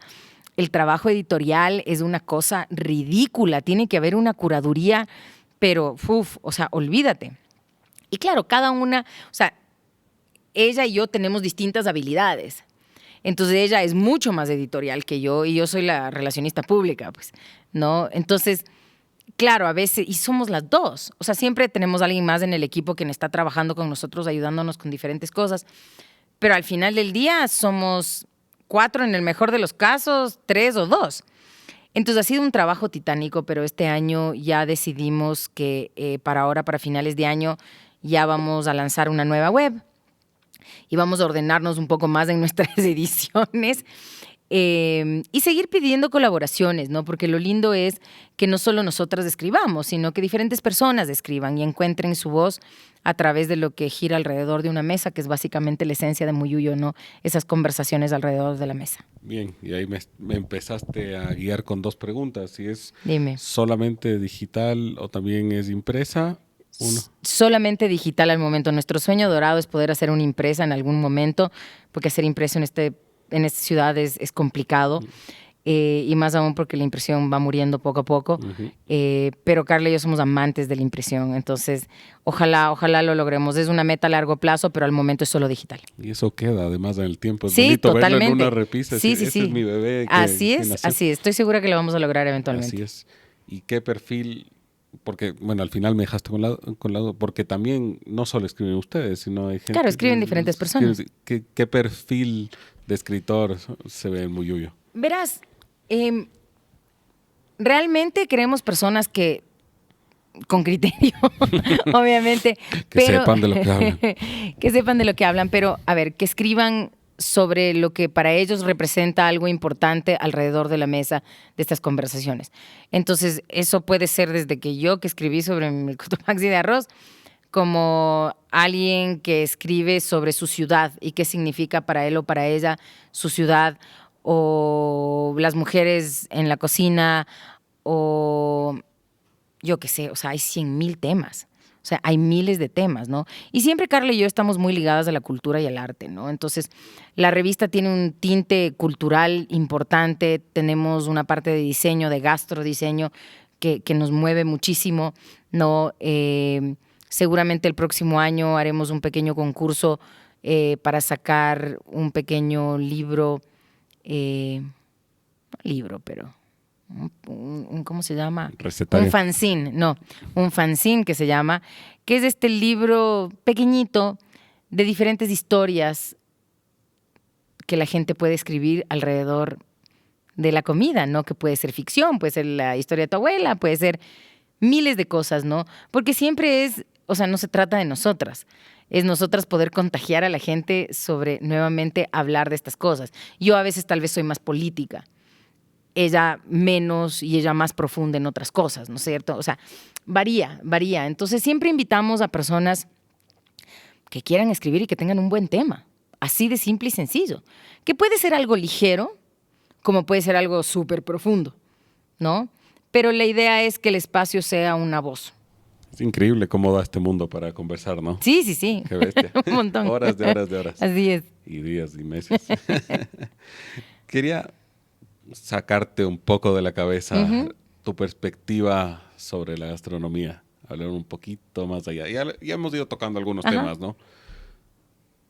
el trabajo editorial es una cosa ridícula, tiene que haber una curaduría, pero, o sea, olvídate. Y claro, cada una, o sea, ella y yo tenemos distintas habilidades. Entonces ella es mucho más editorial que yo y yo soy la relacionista pública, pues, ¿no? Entonces, claro, a veces, y somos las dos. O sea, siempre tenemos a alguien más en el equipo que está trabajando con nosotros, ayudándonos con diferentes cosas. Pero al final del día somos 4 en el mejor de los casos, 3 o 2. Entonces ha sido un trabajo titánico, pero este año ya decidimos que para finales de año, ya vamos a lanzar una nueva web y vamos a ordenarnos un poco más en nuestras ediciones y seguir pidiendo colaboraciones, ¿no? Porque lo lindo es que no solo nosotras escribamos, sino que diferentes personas escriban y encuentren su voz a través de lo que gira alrededor de una mesa, que es básicamente la esencia de Muyuyo, ¿no? Esas conversaciones alrededor de la mesa. Bien, y ahí me empezaste a guiar con dos preguntas. Si es Dime. solamente digital o también es impresa. Uno. Solamente digital al momento. Nuestro sueño dorado es poder hacer una impresa en algún momento, porque hacer impreso en esta ciudad es complicado. Y más aún porque la impresión va muriendo poco a poco. Pero Carla y yo somos amantes de la impresión, entonces ojalá lo logremos. Es una meta a largo plazo, pero al momento es solo digital. Y eso queda además en el tiempo. Es sí, bonito totalmente. verlo en una repisa. Sí, ese es mi bebé. Así es. Estoy segura que lo vamos a lograr eventualmente. Así es. ¿Y qué perfil? Porque, bueno, al final me dejaste con lado, porque también no solo escriben ustedes, sino hay gente... Claro, escriben diferentes personas. ¿Qué perfil de escritor se ve en Muyuyo? Verás, realmente queremos personas que con criterio, obviamente. Que sepan de lo que hablan. Que sepan de lo que hablan, pero a ver, que escriban sobre lo que para ellos representa algo importante alrededor de la mesa de estas conversaciones. Entonces, eso puede ser desde que yo, que escribí sobre el Cotopaxi de arroz, como alguien que escribe sobre su ciudad y qué significa para él o para ella su ciudad, o las mujeres en la cocina, o yo qué sé, o sea, hay 100,000 temas. O sea, hay miles de temas, ¿no? Y siempre Carla y yo estamos muy ligadas a la cultura y al arte, ¿no? Entonces, la revista tiene un tinte cultural importante, tenemos una parte de diseño, de gastrodiseño, que nos mueve muchísimo, ¿no? Seguramente el próximo año haremos un pequeño concurso para sacar un pequeño libro libro, pero ¿cómo se llama? Recetario. Un fanzine, no, un fanzine que se llama, que es este libro pequeñito de diferentes historias que la gente puede escribir alrededor de la comida, ¿no? Que puede ser ficción, puede ser la historia de tu abuela, puede ser miles de cosas, ¿no? Porque siempre es, o sea, no se trata de nosotras, es nosotras poder contagiar a la gente sobre nuevamente hablar de estas cosas. Yo a veces tal vez soy más política, ella menos y ella más profunda en otras cosas, ¿no es cierto? O sea, varía. Entonces siempre invitamos a personas que quieran escribir y que tengan un buen tema, así de simple y sencillo, que puede ser algo ligero, como puede ser algo súper profundo, ¿no? Pero la idea es que el espacio sea una voz. Es increíble cómo da este mundo para conversar, ¿no? Sí. Qué bestia. Un montón. Horas de horas. Así es. Y días y meses. Quería sacarte un poco de la cabeza tu perspectiva sobre la gastronomía. Hablar un poquito más allá. Ya hemos ido tocando algunos temas, ¿no?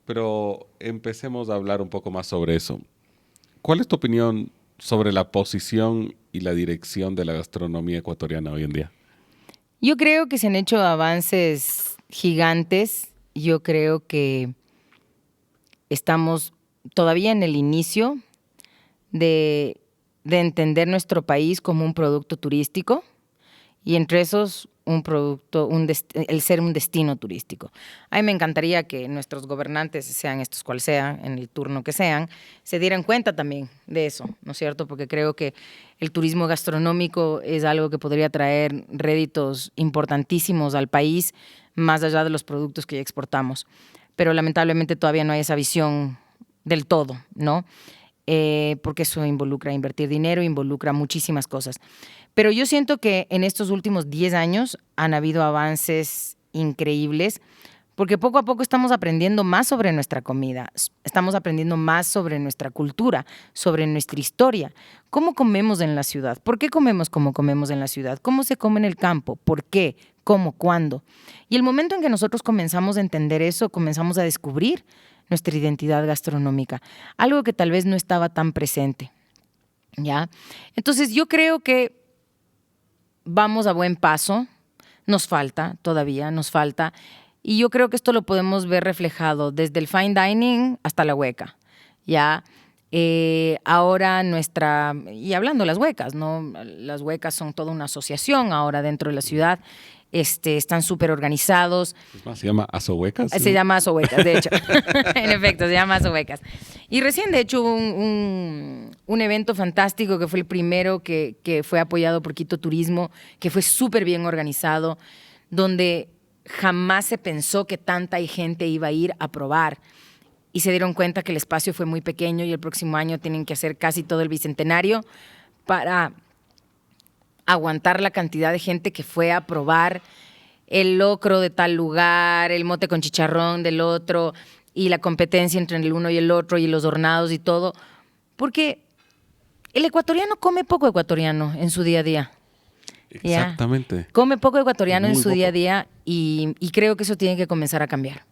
Pero empecemos a hablar un poco más sobre eso. ¿Cuál es tu opinión sobre la posición y la dirección de la gastronomía ecuatoriana hoy en día? Yo creo que se han hecho avances gigantes. Yo creo que estamos todavía en el inicio de entender nuestro país como un producto turístico y entre esos el ser un destino turístico. A mí me encantaría que nuestros gobernantes, sean estos cuales sean, en el turno que sean, se dieran cuenta también de eso, ¿no es cierto? Porque creo que el turismo gastronómico es algo que podría traer réditos importantísimos al país, más allá de los productos que ya exportamos. Pero lamentablemente todavía no hay esa visión del todo, ¿no? Porque eso involucra invertir dinero, involucra muchísimas cosas. Pero yo siento que en estos últimos 10 años han habido avances increíbles, porque poco a poco estamos aprendiendo más sobre nuestra comida, estamos aprendiendo más sobre nuestra cultura, sobre nuestra historia, cómo comemos en la ciudad, por qué comemos como comemos en la ciudad, cómo se come en el campo, por qué, cómo, cuándo. Y el momento en que nosotros comenzamos a entender eso, comenzamos a descubrir nuestra identidad gastronómica, algo que tal vez no estaba tan presente, ¿ya? Entonces yo creo que vamos a buen paso, nos falta todavía, y yo creo que esto lo podemos ver reflejado desde el fine dining hasta la hueca, ¿ya? Ahora y hablando de las huecas, ¿no? Las huecas son toda una asociación ahora dentro de la ciudad, están súper organizados. Es más, se llama Azohuecas. Se llama Azohuecas, de hecho. En efecto, se llama Azohuecas. Y recién, de hecho, hubo un evento fantástico que fue el primero que fue apoyado por Quito Turismo, que fue súper bien organizado, donde jamás se pensó que tanta gente iba a ir a probar. Y se dieron cuenta que el espacio fue muy pequeño y el próximo año tienen que hacer casi todo el bicentenario para aguantar la cantidad de gente que fue a probar el locro de tal lugar, el mote con chicharrón del otro y la competencia entre el uno y el otro y los hornados y todo. Porque el ecuatoriano come poco ecuatoriano en su día a día. Exactamente. ¿Ya? Come poco ecuatoriano en su poco. día a día y creo que eso tiene que comenzar a cambiar.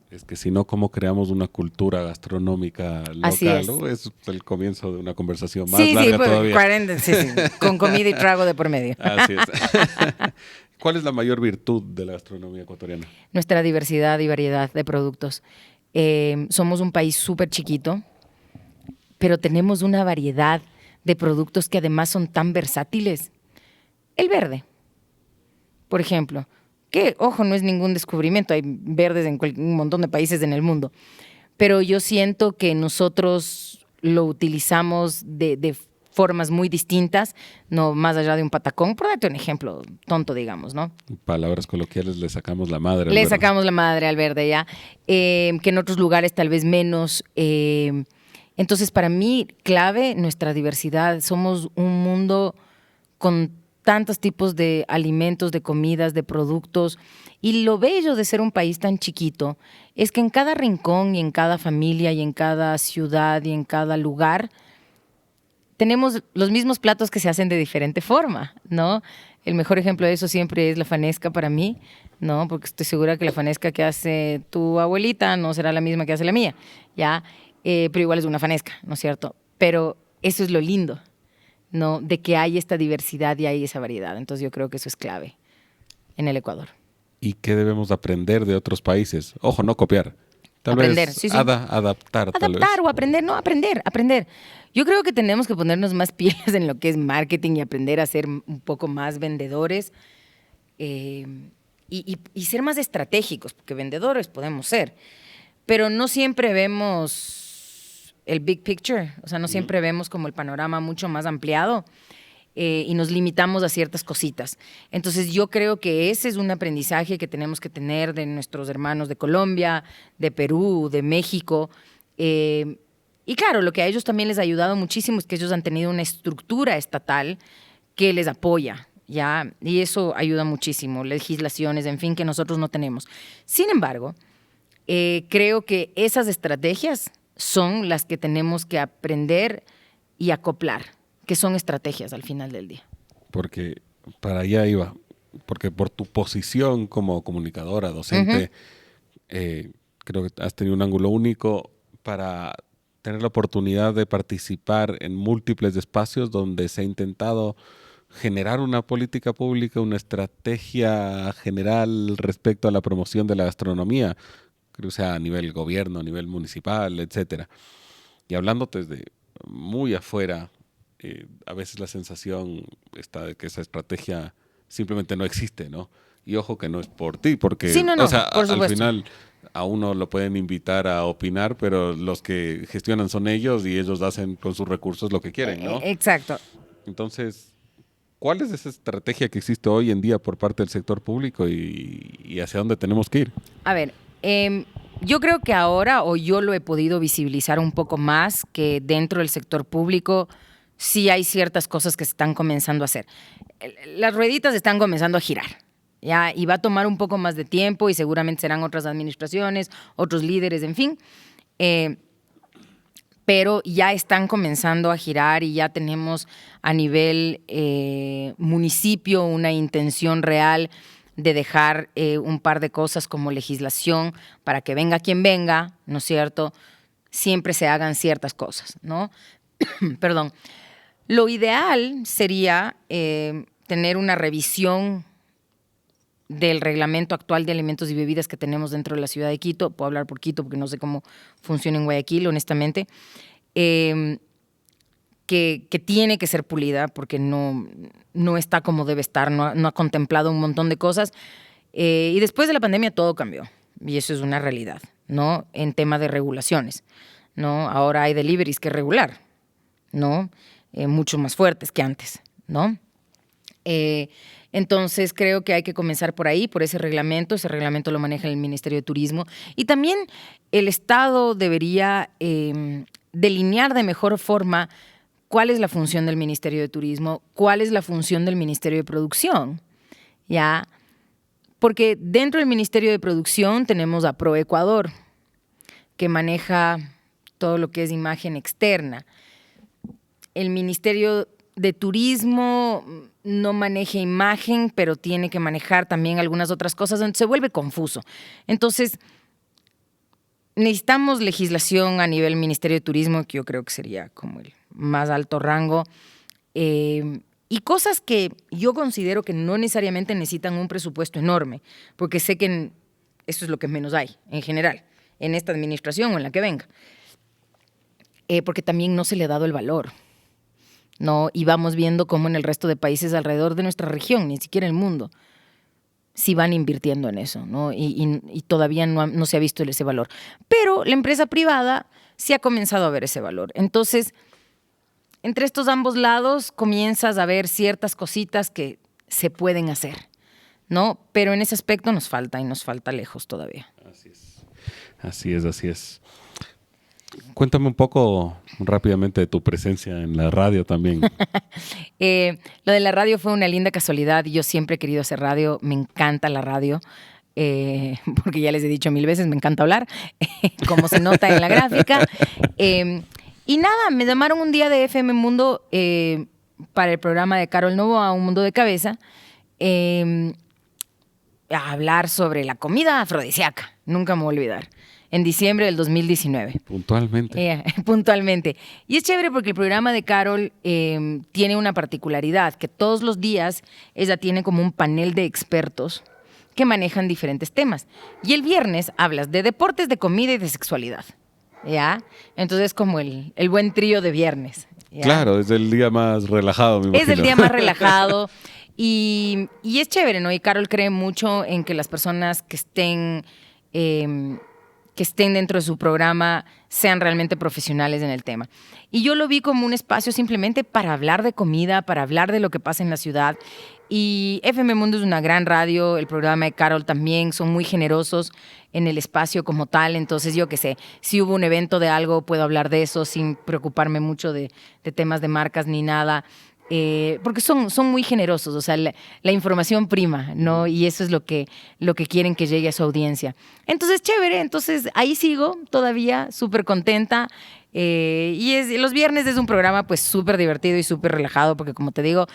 Es que si no, ¿cómo creamos una cultura gastronómica local? Así es. ¿No? Es el comienzo de una conversación más larga pues, todavía. 40, sí, con comida y trago de por medio. Así es. ¿Cuál es la mayor virtud de la gastronomía ecuatoriana? Nuestra diversidad y variedad de productos. Somos un país súper chiquito, pero tenemos una variedad de productos que además son tan versátiles. El verde, por ejemplo, que, ojo, no es ningún descubrimiento, hay verdes en un montón de países en el mundo, pero yo siento que nosotros lo utilizamos de formas muy distintas, no más allá de un patacón, por darte un ejemplo tonto, digamos, ¿no? En palabras coloquiales, le sacamos la madre al Le verde. sacamos la madre al verde, ya, que en otros lugares tal vez menos. Entonces, para mí, clave nuestra diversidad. Somos un mundo con tantos tipos de alimentos, de comidas, de productos. Y lo bello de ser un país tan chiquito es que en cada rincón y en cada familia y en cada ciudad y en cada lugar tenemos los mismos platos que se hacen de diferente forma, ¿no? El mejor ejemplo de eso siempre es la fanesca para mí, ¿no? Porque estoy segura que la fanesca que hace tu abuelita no será la misma que hace la mía, ¿ya? Pero igual es una fanesca, ¿no es cierto? Pero eso es lo lindo, ¿no? De que hay esta diversidad y hay esa variedad. Entonces yo creo que eso es clave en el Ecuador. ¿Y qué debemos aprender de otros países? Ojo, no copiar. Tal Aprender, vez sí, sí. adaptar, tal vez. Adaptar o aprender, no, aprender. Yo creo que tenemos que ponernos más pilas en lo que es marketing y aprender a ser un poco más vendedores y ser más estratégicos, porque vendedores podemos ser, pero no siempre vemos el big picture, o sea, no siempre vemos como el panorama mucho más ampliado. Y nos limitamos a ciertas cositas. Entonces yo creo que ese es un aprendizaje que tenemos que tener de nuestros hermanos de Colombia, de Perú, de México. Y claro, lo que a ellos también les ha ayudado muchísimo es que ellos han tenido una estructura estatal que les apoya, ¿ya? Y eso ayuda muchísimo, legislaciones, en fin, que nosotros no tenemos. Sin embargo, creo que esas estrategias son las que tenemos que aprender y acoplar, que son estrategias al final del día. Porque para allá iba, porque por tu posición como comunicadora, docente, creo que has tenido un ángulo único para tener la oportunidad de participar en múltiples espacios donde se ha intentado generar una política pública, una estrategia general respecto a la promoción de la gastronomía, creo que sea a nivel gobierno, a nivel municipal, etcétera. Y hablándote desde muy afuera, a veces la sensación está de que esa estrategia simplemente no existe, ¿no? Y ojo que no es por ti, porque Sí, no, o sea, por al supuesto. final a uno lo pueden invitar a opinar, pero los que gestionan son ellos y ellos hacen con sus recursos lo que quieren, ¿no? Exacto. Entonces, ¿cuál es esa estrategia que existe hoy en día por parte del sector público y hacia dónde tenemos que ir? A ver, yo creo que ahora, o yo lo he podido visibilizar un poco más, que dentro del sector público sí hay ciertas cosas que se están comenzando a hacer. Las rueditas están comenzando a girar, ¿ya? Y va a tomar un poco más de tiempo y seguramente serán otras administraciones, otros líderes, en fin. Pero ya están comenzando a girar y ya tenemos a nivel municipio una intención real de dejar un par de cosas como legislación para que venga quien venga, ¿no es cierto? Siempre se hagan ciertas cosas, ¿no? Perdón. Lo ideal sería tener una revisión del reglamento actual de alimentos y bebidas que tenemos dentro de la ciudad de Quito. Puedo hablar por Quito porque no sé cómo funciona en Guayaquil, honestamente. Que tiene que ser pulida porque no está como debe estar, no ha contemplado un montón de cosas. Y después de la pandemia todo cambió y eso es una realidad, ¿no? En tema de regulaciones, ¿no? Ahora hay deliveries que regular, ¿no? Mucho más fuertes que antes, ¿no? Entonces creo que hay que comenzar por ahí, por ese reglamento. Ese reglamento lo maneja el Ministerio de Turismo y también el Estado debería delinear de mejor forma cuál es la función del Ministerio de Turismo, cuál es la función del Ministerio de Producción, ¿ya? Porque dentro del Ministerio de Producción tenemos a ProEcuador, que maneja todo lo que es imagen externa. El Ministerio de Turismo no maneja imagen, pero tiene que manejar también algunas otras cosas, entonces se vuelve confuso. Entonces, necesitamos legislación a nivel Ministerio de Turismo, que yo creo que sería como el más alto rango, y cosas que yo considero que no necesariamente necesitan un presupuesto enorme, porque sé que eso es lo que menos hay en general, en esta administración o en la que venga, porque también no se le ha dado el valor, ¿no? Y vamos viendo cómo en el resto de países alrededor de nuestra región, ni siquiera el mundo, sí van invirtiendo en eso, ¿no? Y todavía no se ha visto ese valor. Pero la empresa privada sí ha comenzado a ver ese valor. Entonces, entre estos ambos lados comienzas a ver ciertas cositas que se pueden hacer, ¿no? Pero en ese aspecto nos falta y nos falta lejos todavía. Así es. Así es, así es. Cuéntame un poco rápidamente de tu presencia en la radio también. Lo de la radio fue una linda casualidad. Yo siempre he querido hacer radio, me encanta la radio, porque ya les he dicho 1000 veces, me encanta hablar, como se nota en la gráfica. Y nada, me llamaron un día de FM Mundo para el programa de Carol Novoa, Un Mundo de Cabeza, a hablar sobre la comida afrodisíaca, nunca me voy a olvidar. en diciembre del 2019. Puntualmente. Puntualmente. Y es chévere porque el programa de Carol tiene una particularidad, que todos los días ella tiene como un panel de expertos que manejan diferentes temas. Y el viernes hablas de deportes, de comida y de sexualidad. ¿Ya? Entonces es como el buen trío de viernes. ¿Ya? Claro, es el día más relajado, me imagino. Es el día más relajado y es chévere, ¿no? Y Carol cree mucho en que las personas que estén dentro de su programa sean realmente profesionales en el tema. Y yo lo vi como un espacio simplemente para hablar de comida, para hablar de lo que pasa en la ciudad. Y FM Mundo es una gran radio, el programa de Carol también, son muy generosos en el espacio como tal. Entonces, yo qué sé, si hubo un evento de algo, puedo hablar de eso sin preocuparme mucho de temas de marcas ni nada. Porque son muy generosos, o sea, la información prima, ¿no? Y eso es lo que quieren que llegue a su audiencia. Entonces, chévere, entonces ahí sigo todavía súper contenta. Los viernes es un programa pues súper divertido y súper relajado, porque como te digo,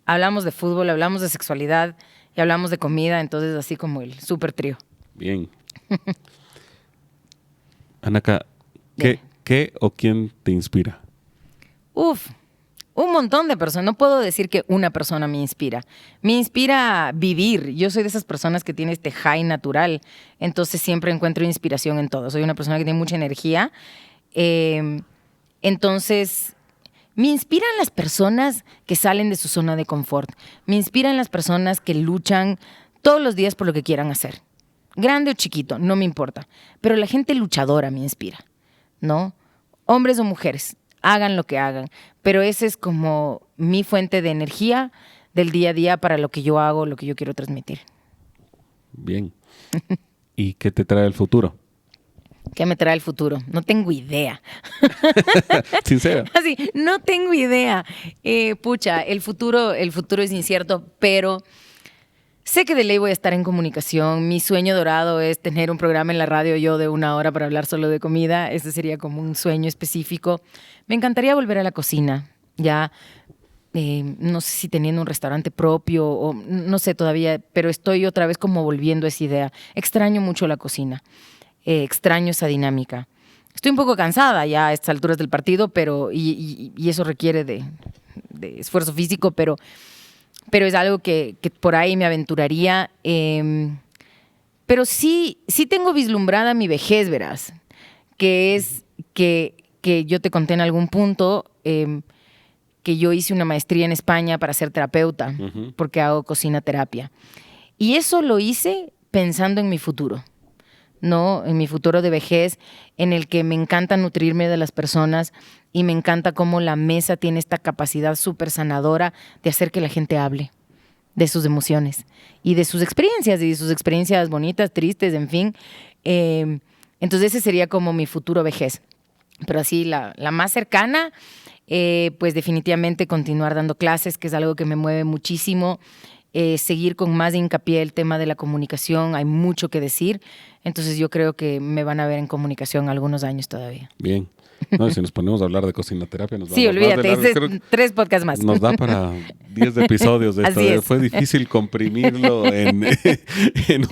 hablamos de fútbol, hablamos de sexualidad y hablamos de comida, entonces así como el súper trío. Bien. Anaka, ¿qué o quién te inspira? Un montón de personas. No puedo decir que una persona me inspira. Me inspira a vivir. Yo soy de esas personas que tiene este high natural. Entonces siempre encuentro inspiración en todo. Soy una persona que tiene mucha energía. Entonces, me inspiran las personas que salen de su zona de confort. Me inspiran las personas que luchan todos los días por lo que quieran hacer. Grande o chiquito, no me importa. Pero la gente luchadora me inspira, ¿no? Hombres o mujeres, hagan lo que hagan. Pero esa es como mi fuente de energía del día a día para lo que yo hago, lo que yo quiero transmitir. Bien. ¿Y qué te trae el futuro? ¿Qué me trae el futuro? No tengo idea. ¿Sincera? Así, no tengo idea. El futuro es incierto, pero sé que de ley voy a estar en comunicación. Mi sueño dorado es tener un programa en la radio yo de 1 hora para hablar solo de comida. Ese sería como un sueño específico. Me encantaría volver a la cocina, ya. No sé si teniendo un restaurante propio o no sé todavía, pero estoy otra vez como volviendo a esa idea. Extraño mucho la cocina. Extraño esa dinámica. Estoy un poco cansada ya a estas alturas del partido, pero y eso requiere de esfuerzo físico, pero es algo que por ahí me aventuraría. Pero sí tengo vislumbrada mi vejez, verás, que es que yo te conté en algún punto que yo hice una maestría en España para ser terapeuta, porque hago cocina terapia. Y eso lo hice pensando en mi futuro. ¿No? En mi futuro de vejez, en el que me encanta nutrirme de las personas y me encanta cómo la mesa tiene esta capacidad súper sanadora de hacer que la gente hable de sus emociones y de sus experiencias bonitas, tristes, en fin. Entonces ese sería como mi futuro vejez. Pero así la más cercana, pues definitivamente continuar dando clases, que es algo que me mueve muchísimo. Seguir con más hincapié el tema de la comunicación, hay mucho que decir, entonces yo creo que me van a ver en comunicación algunos años todavía. Bien. No, si nos ponemos a hablar de cocinaterapia nos sí, olvídate, 3 podcasts más. Nos da para 10 episodios de esto. Así es. Fue difícil comprimirlo en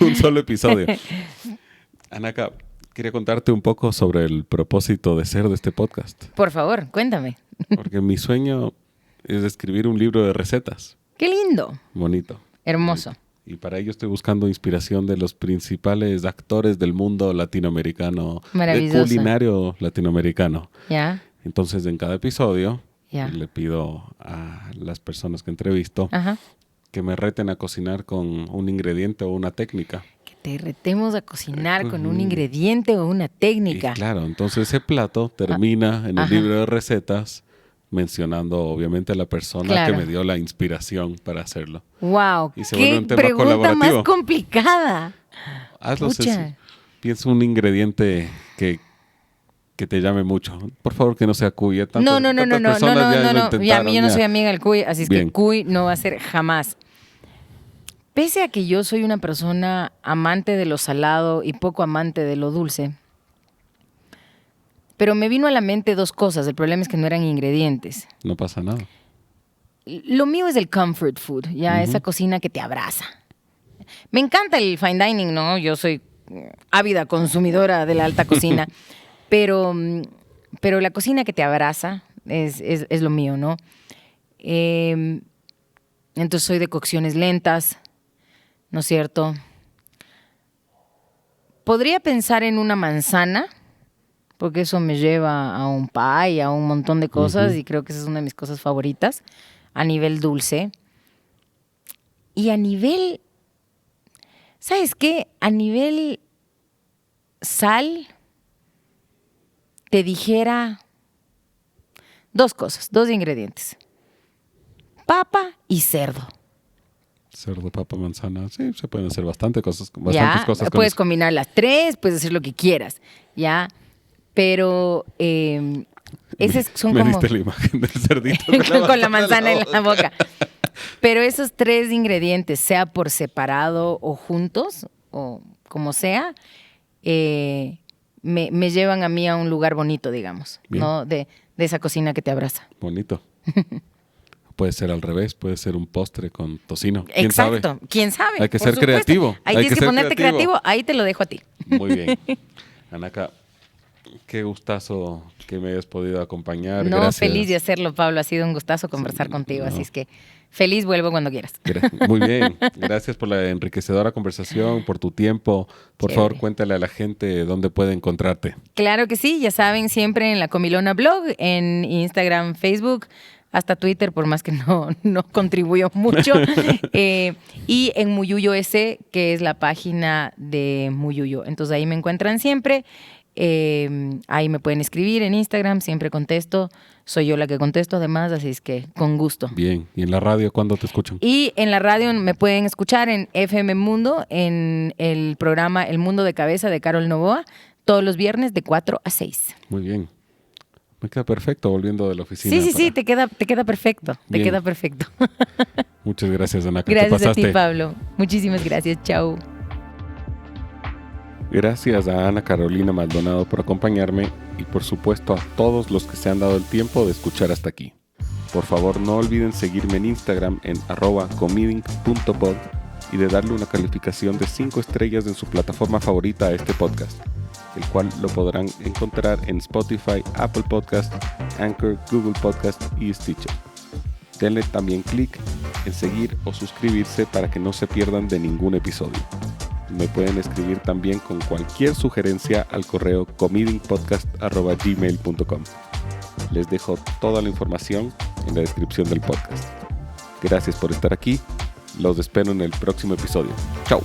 un solo episodio. Anaka, quería contarte un poco sobre el propósito de ser de este podcast. Por favor, cuéntame. Porque mi sueño es escribir un libro de recetas. ¡Qué lindo! Bonito. Hermoso. Bonito. Y para ello estoy buscando inspiración de los principales actores del mundo latinoamericano, maravilloso, culinario latinoamericano. ¿Ya? Entonces, en cada episodio, le pido a las personas que entrevisto que me reten a cocinar con un ingrediente o una técnica. Que te retemos a cocinar con un ingrediente o una técnica. Y claro, entonces ese plato termina en el libro de recetas mencionando obviamente a la persona que me dio la inspiración para hacerlo. ¡Wow! Y se vuelve un tema pregunta colaborativo. Más complicada! Hazlo, Ceci. Piensa un ingrediente que te llame mucho. Por favor, que no sea cuy. No. Ya a mí yo no soy amiga del cuy, así es que cuy no va a ser jamás. Pese a que yo soy una persona amante de lo salado y poco amante de lo dulce, pero me vino a la mente 2 cosas. El problema es que no eran ingredientes. No pasa nada. Lo mío es el comfort food, ya esa cocina que te abraza. Me encanta el fine dining, ¿no? Yo soy ávida consumidora de la alta cocina, pero la cocina que te abraza es lo mío, ¿no? Entonces soy de cocciones lentas, ¿no es cierto? Podría pensar en una manzana, porque eso me lleva a un pie, a un montón de cosas, y creo que esa es una de mis cosas favoritas, a nivel dulce. Y a nivel, ¿sabes qué? A nivel sal, te dijera dos cosas, dos ingredientes. Papa y cerdo. Cerdo, papa, manzana. Sí, se pueden hacer bastantes cosas con puedes eso. combinar las tres, puedes hacer lo que quieras, ¿ya? Pero esos son me como... diste la imagen del cerdito con la manzana en la boca. Pero esos tres ingredientes, sea por separado o juntos, o como sea, me llevan a mí a un lugar bonito, digamos, ¿no? De esa cocina que te abraza. Bonito. Puede ser al revés, puede ser un postre con tocino. ¿Quién Exacto. sabe? ¿Quién sabe? Hay que ser creativo. Ahí tienes que ponerte creativo. Ahí te lo dejo a ti. Muy bien. Anaka, qué gustazo que me hayas podido acompañar. No, Gracias. feliz de hacerlo, Pablo. Ha sido un gustazo conversar contigo. Así es que feliz, vuelvo cuando quieras. Muy bien. Gracias por la enriquecedora conversación, por tu tiempo. Por favor, cuéntale a la gente dónde puede encontrarte. Claro que sí. Ya saben, siempre en La Comilona Blog, en Instagram, Facebook, hasta Twitter, por más que no contribuyó mucho. Y en Muyuyo S, que es la página de Muyuyo. Entonces ahí me encuentran siempre. Ahí me pueden escribir en Instagram, siempre contesto. Soy yo la que contesto además, así es que con gusto. Bien. ¿Y en la radio cuándo te escuchan? Y en la radio me pueden escuchar en FM Mundo, en el programa El Mundo de Cabeza de Carol Novoa, todos los viernes de 4 a 6. Muy bien. Me queda perfecto volviendo de la oficina. Sí, te queda perfecto. Bien. Te queda perfecto. Muchas gracias, Anaka. Gracias a ti, Pablo. Muchísimas gracias. Chao. Gracias a Ana Carolina Maldonado por acompañarme y por supuesto a todos los que se han dado el tiempo de escuchar hasta aquí. Por favor, no olviden seguirme en Instagram en @comidink.pod y de darle una calificación de 5 estrellas en su plataforma favorita a este podcast, el cual lo podrán encontrar en Spotify, Apple Podcast, Anchor, Google Podcast y Stitcher. Denle también clic en seguir o suscribirse para que no se pierdan de ningún episodio. Me pueden escribir también con cualquier sugerencia al correo comidincpodcast@gmail.com. Les dejo toda la información en la descripción del podcast. Gracias por estar aquí. Los espero en el próximo episodio. Chao.